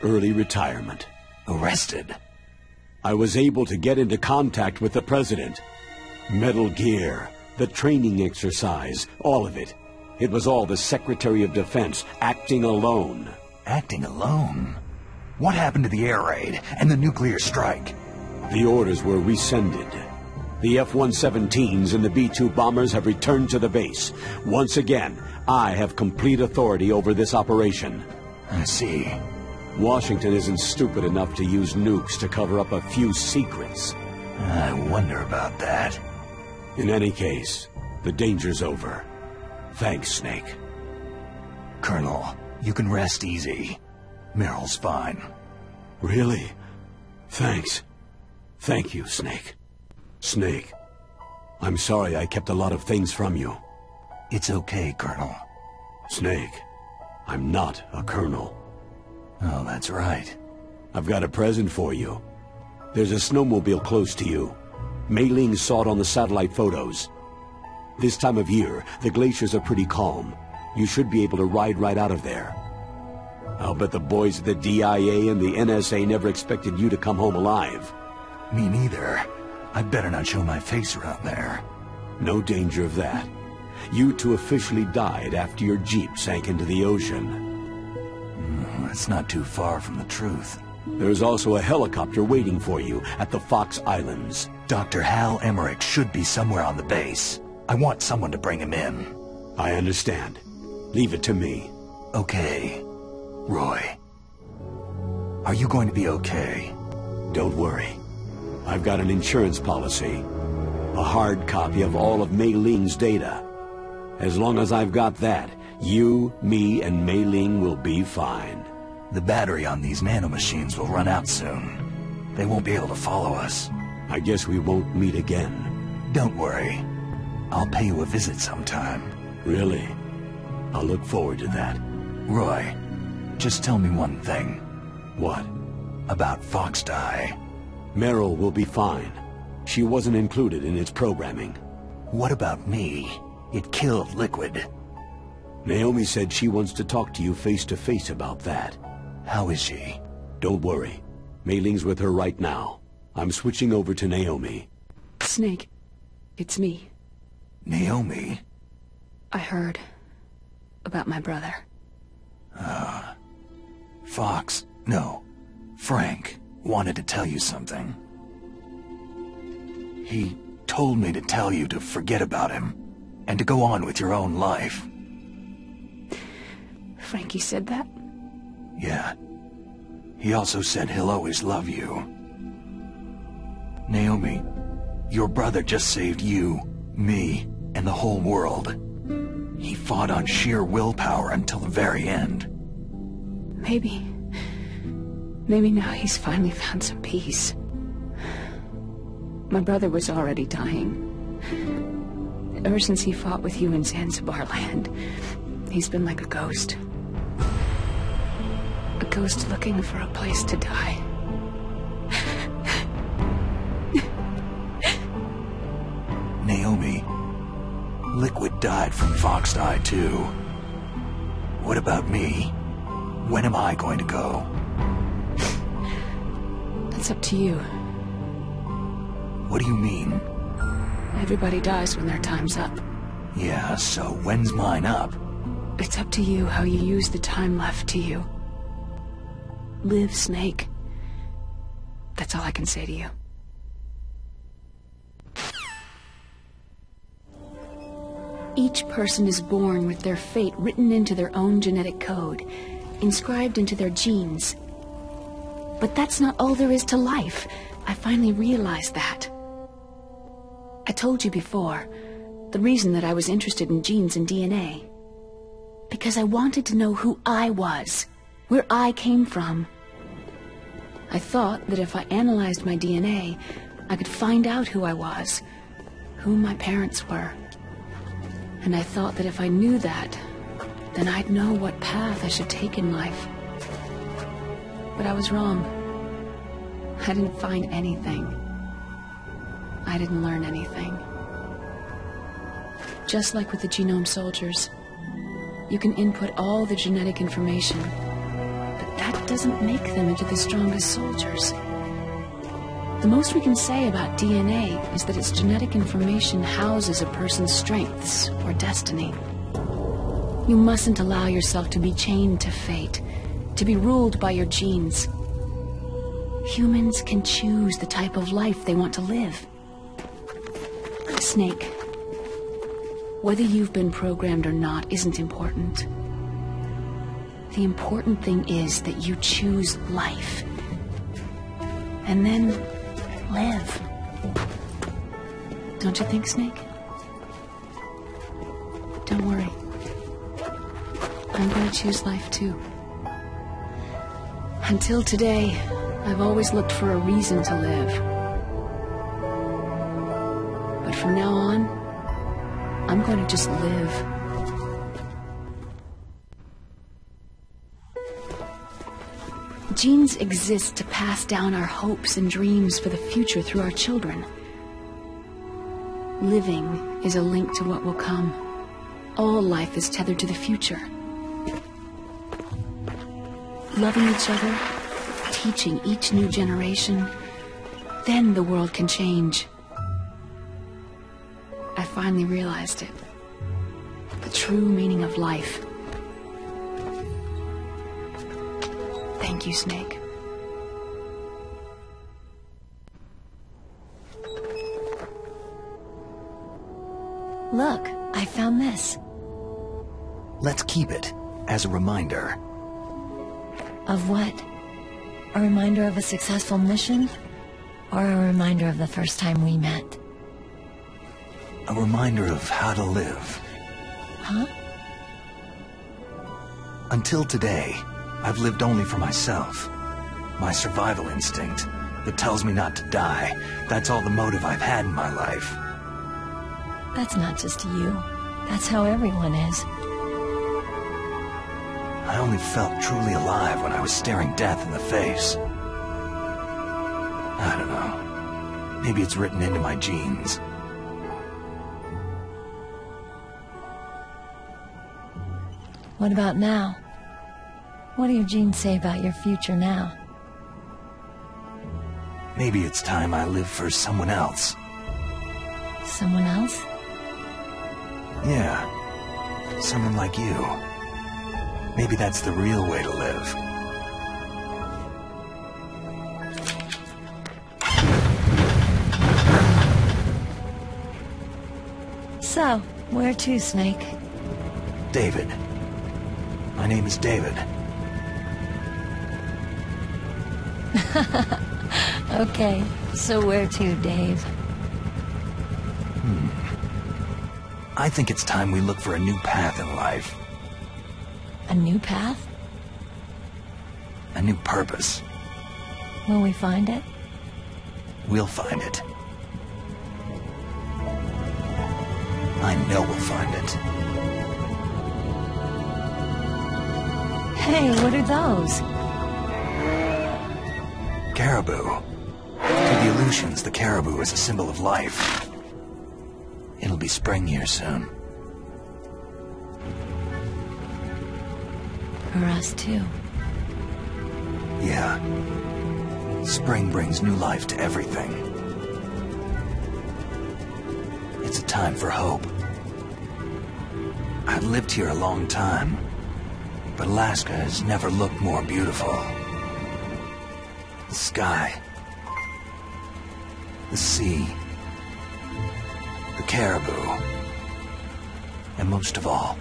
Early retirement. Arrested? I was able to get into contact with the President. Metal Gear, the training exercise, all of it. It was all the Secretary of Defense acting alone. Acting alone? What happened to the air raid and the nuclear strike? The orders were rescinded. The F-117s and the B-2 bombers have returned to the base. Once again, I have complete authority over this operation. I see. Washington isn't stupid enough to use nukes to cover up a few secrets. I wonder about that. In any case, the danger's over. Thanks, Snake. Colonel, you can rest easy. Meryl's fine. Really? Thanks. Thank you, Snake. Snake, I'm sorry I kept a lot of things from you. It's okay, Colonel. Snake, I'm not a colonel. Oh, that's right. I've got a present for you. There's a snowmobile close to you. Mei Ling saw it on the satellite photos. This time of year, the glaciers are pretty calm. You should be able to ride right out of there. I'll bet the boys at the DIA and the NSA never expected you to come home alive. Me neither. I'd better not show my face around there. No danger of that. You two officially died after your Jeep sank into the ocean. That's not too far from the truth. There's also a helicopter waiting for you at the Fox Islands. Dr. Hal Emmerich should be somewhere on the base. I want someone to bring him in. I understand. Leave it to me. Okay. Roy. Are you going to be okay? Don't worry. I've got an insurance policy. A hard copy of all of Mei Ling's data. As long as I've got that, you, me, and Mei Ling will be fine. The battery on these nanomachines will run out soon. They won't be able to follow us. I guess we won't meet again. Don't worry. I'll pay you a visit sometime. Really? I'll look forward to that. Roy, just tell me one thing. What? About Fox Die. Meryl will be fine. She wasn't included in its programming. What about me? It killed Liquid. Naomi said she wants to talk to you face-to-face about that. How is she? Don't worry. Mei Ling's with her right now. I'm switching over to Naomi. Snake, it's me. Naomi? I heard about my brother. Fox, no, Frank wanted to tell you something. He told me to tell you to forget about him and to go on with your own life. Frankie said that? Yeah. He also said he'll always love you. Naomi, your brother just saved you, me, and the whole world. He fought on sheer willpower until the very end. Maybe now he's finally found some peace. My brother was already dying. Ever since he fought with you in Zanzibar land, he's been like a ghost. A ghost looking for a place to die. Naomi, Liquid died from Fox Eye too. What about me? When am I going to go? That's up to you. What do you mean? Everybody dies when their time's up. Yeah, so when's mine up? It's up to you how you use the time left to you. Live, Snake. That's all I can say to you. Each person is born with their fate written into their own genetic code, inscribed into their genes. But that's not all there is to life. I finally realized that. I told you before, the reason that I was interested in genes and DNA. Because I wanted to know who I was, where I came from. I thought that if I analyzed my DNA, I could find out who I was, who my parents were. And I thought that if I knew that, then I'd know what path I should take in life. But I was wrong. I didn't find anything. I didn't learn anything. Just like with the genome soldiers, you can input all the genetic information, but that doesn't make them into the strongest soldiers. The most we can say about DNA is that its genetic information houses a person's strengths or destiny. You mustn't allow yourself to be chained to fate, to be ruled by your genes. Humans can choose the type of life they want to live. Snake, whether you've been programmed or not isn't important. The important thing is that you choose life. And then live. Don't you think, Snake? Don't worry. I'm going to choose life too. Until today, I've always looked for a reason to live. But from now on, I'm going to just live. Genes exist to pass down our hopes and dreams for the future through our children. Living is a link to what will come. All life is tethered to the future. Loving each other, teaching each new generation, then the world can change. I finally realized it. The true meaning of life. Thank you, Snake. Look, I found this. Let's keep it as a reminder. Of what? A reminder of a successful mission? Or a reminder of the first time we met? A reminder of how to live. Huh? Until today, I've lived only for myself. My survival instinct that tells me not to die. That's all the motive I've had in my life. That's not just you. That's how everyone is. I only felt truly alive when I was staring death in the face. I don't know. Maybe it's written into my genes. What about now? What do your genes say about your future now? Maybe it's time I live for someone else. Someone else? Yeah. Someone like you. Maybe that's the real way to live. So, where to, Snake? David. My name is David. Okay, so where to, Dave? I think it's time we look for a new path in life. A new path? A new purpose. Will we find it? We'll find it. I know we'll find it. Hey, what are those? Caribou. To the Aleutians, the caribou is a symbol of life. It'll be spring here soon. For us, too. Yeah. Spring brings new life to everything. It's a time for hope. I've lived here a long time, but Alaska has never looked more beautiful. The sky, the sea, the caribou, and most of all,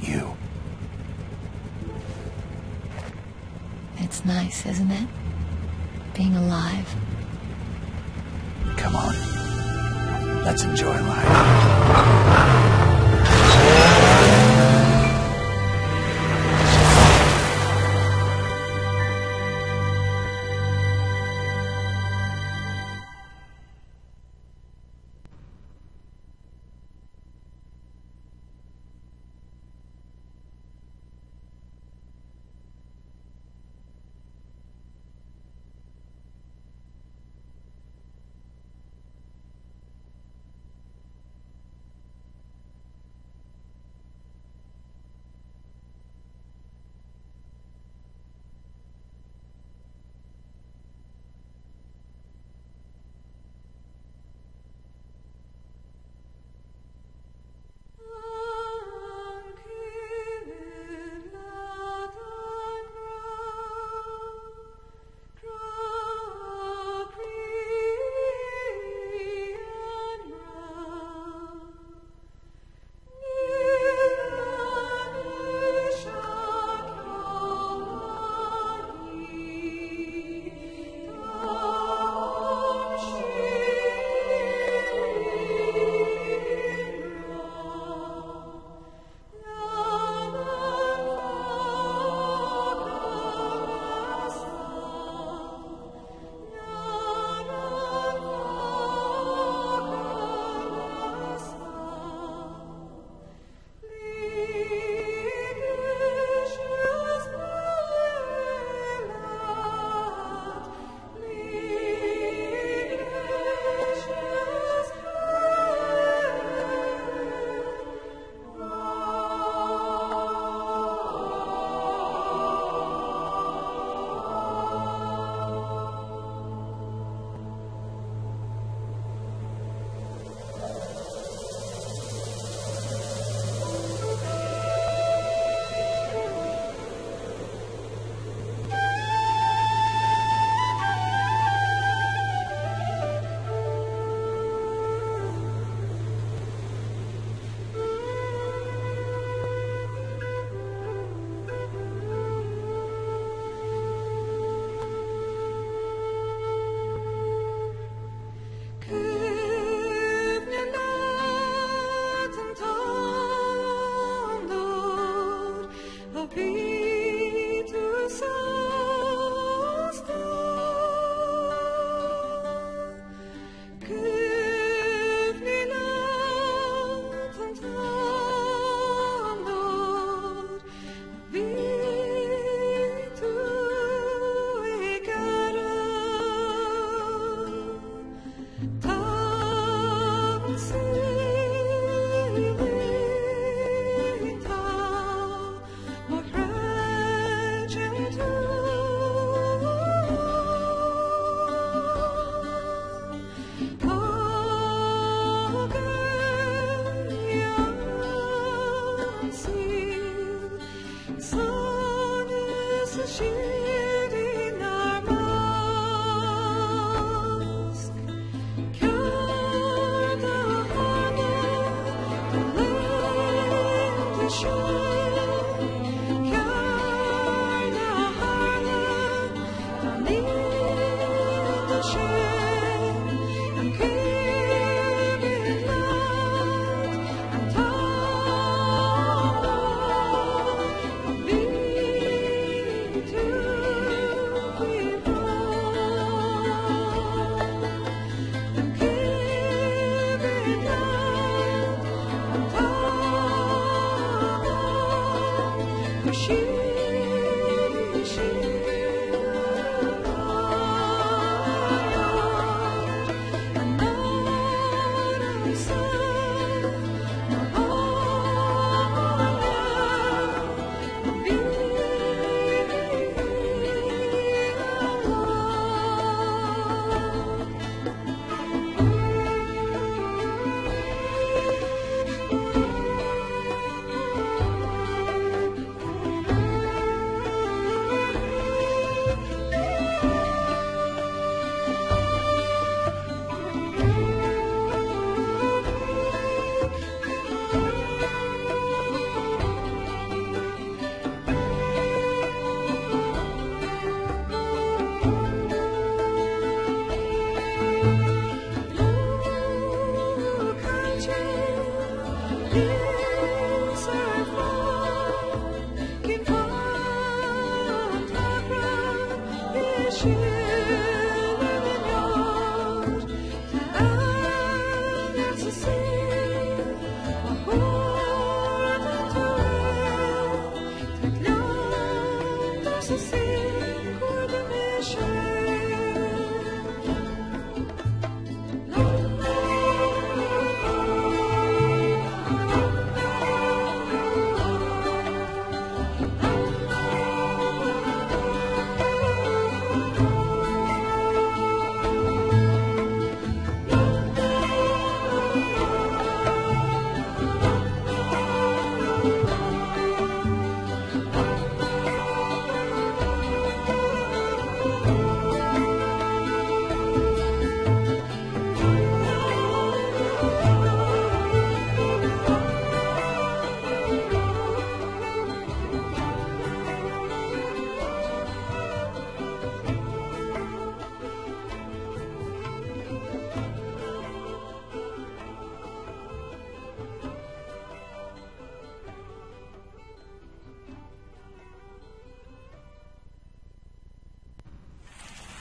you. It's nice, isn't it? Being alive. Come on. Let's enjoy life.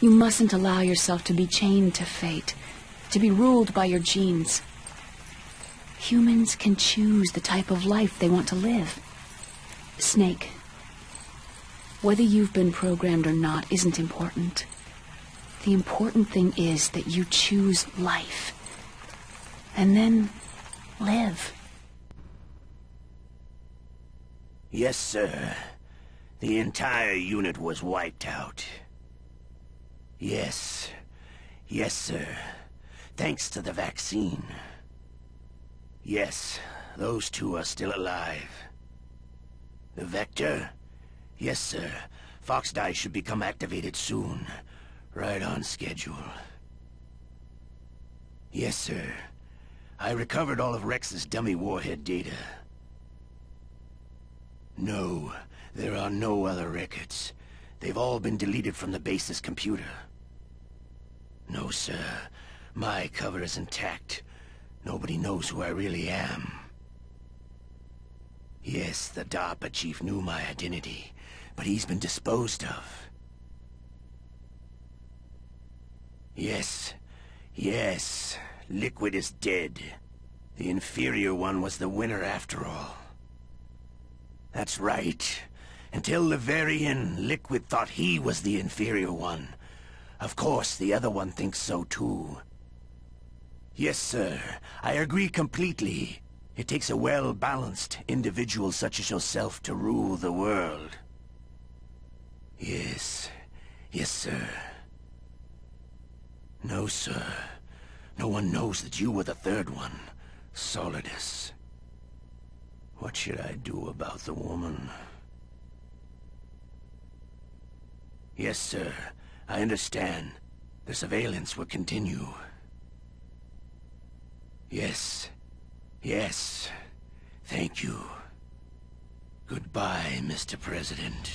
You mustn't allow yourself to be chained to fate, to be ruled by your genes. Humans can choose the type of life they want to live. Snake, whether you've been programmed or not isn't important. The important thing is that you choose life. And then live. Yes, sir. The entire unit was wiped out. Yes. Yes, sir. Thanks to the vaccine. Yes, those two are still alive. The Vector? Yes, sir. Fox Die should become activated soon. Right on schedule. Yes, sir. I recovered all of Rex's dummy warhead data. No, there are no other records. They've all been deleted from the base's computer. No, sir. My cover is intact. Nobody knows who I really am. Yes, the DARPA chief knew my identity, but he's been disposed of. Yes. Yes. Liquid is dead. The inferior one was the winner after all. That's right. Until the very end, Liquid thought he was the inferior one. Of course, the other one thinks so too. Yes, sir. I agree completely. It takes a well-balanced individual such as yourself to rule the world. Yes. Yes, sir. No, sir. No one knows that you were the third one, Solidus. What should I do about the woman? Yes, sir. I understand. The surveillance will continue. Yes. Yes. Thank you. Goodbye, Mr. President.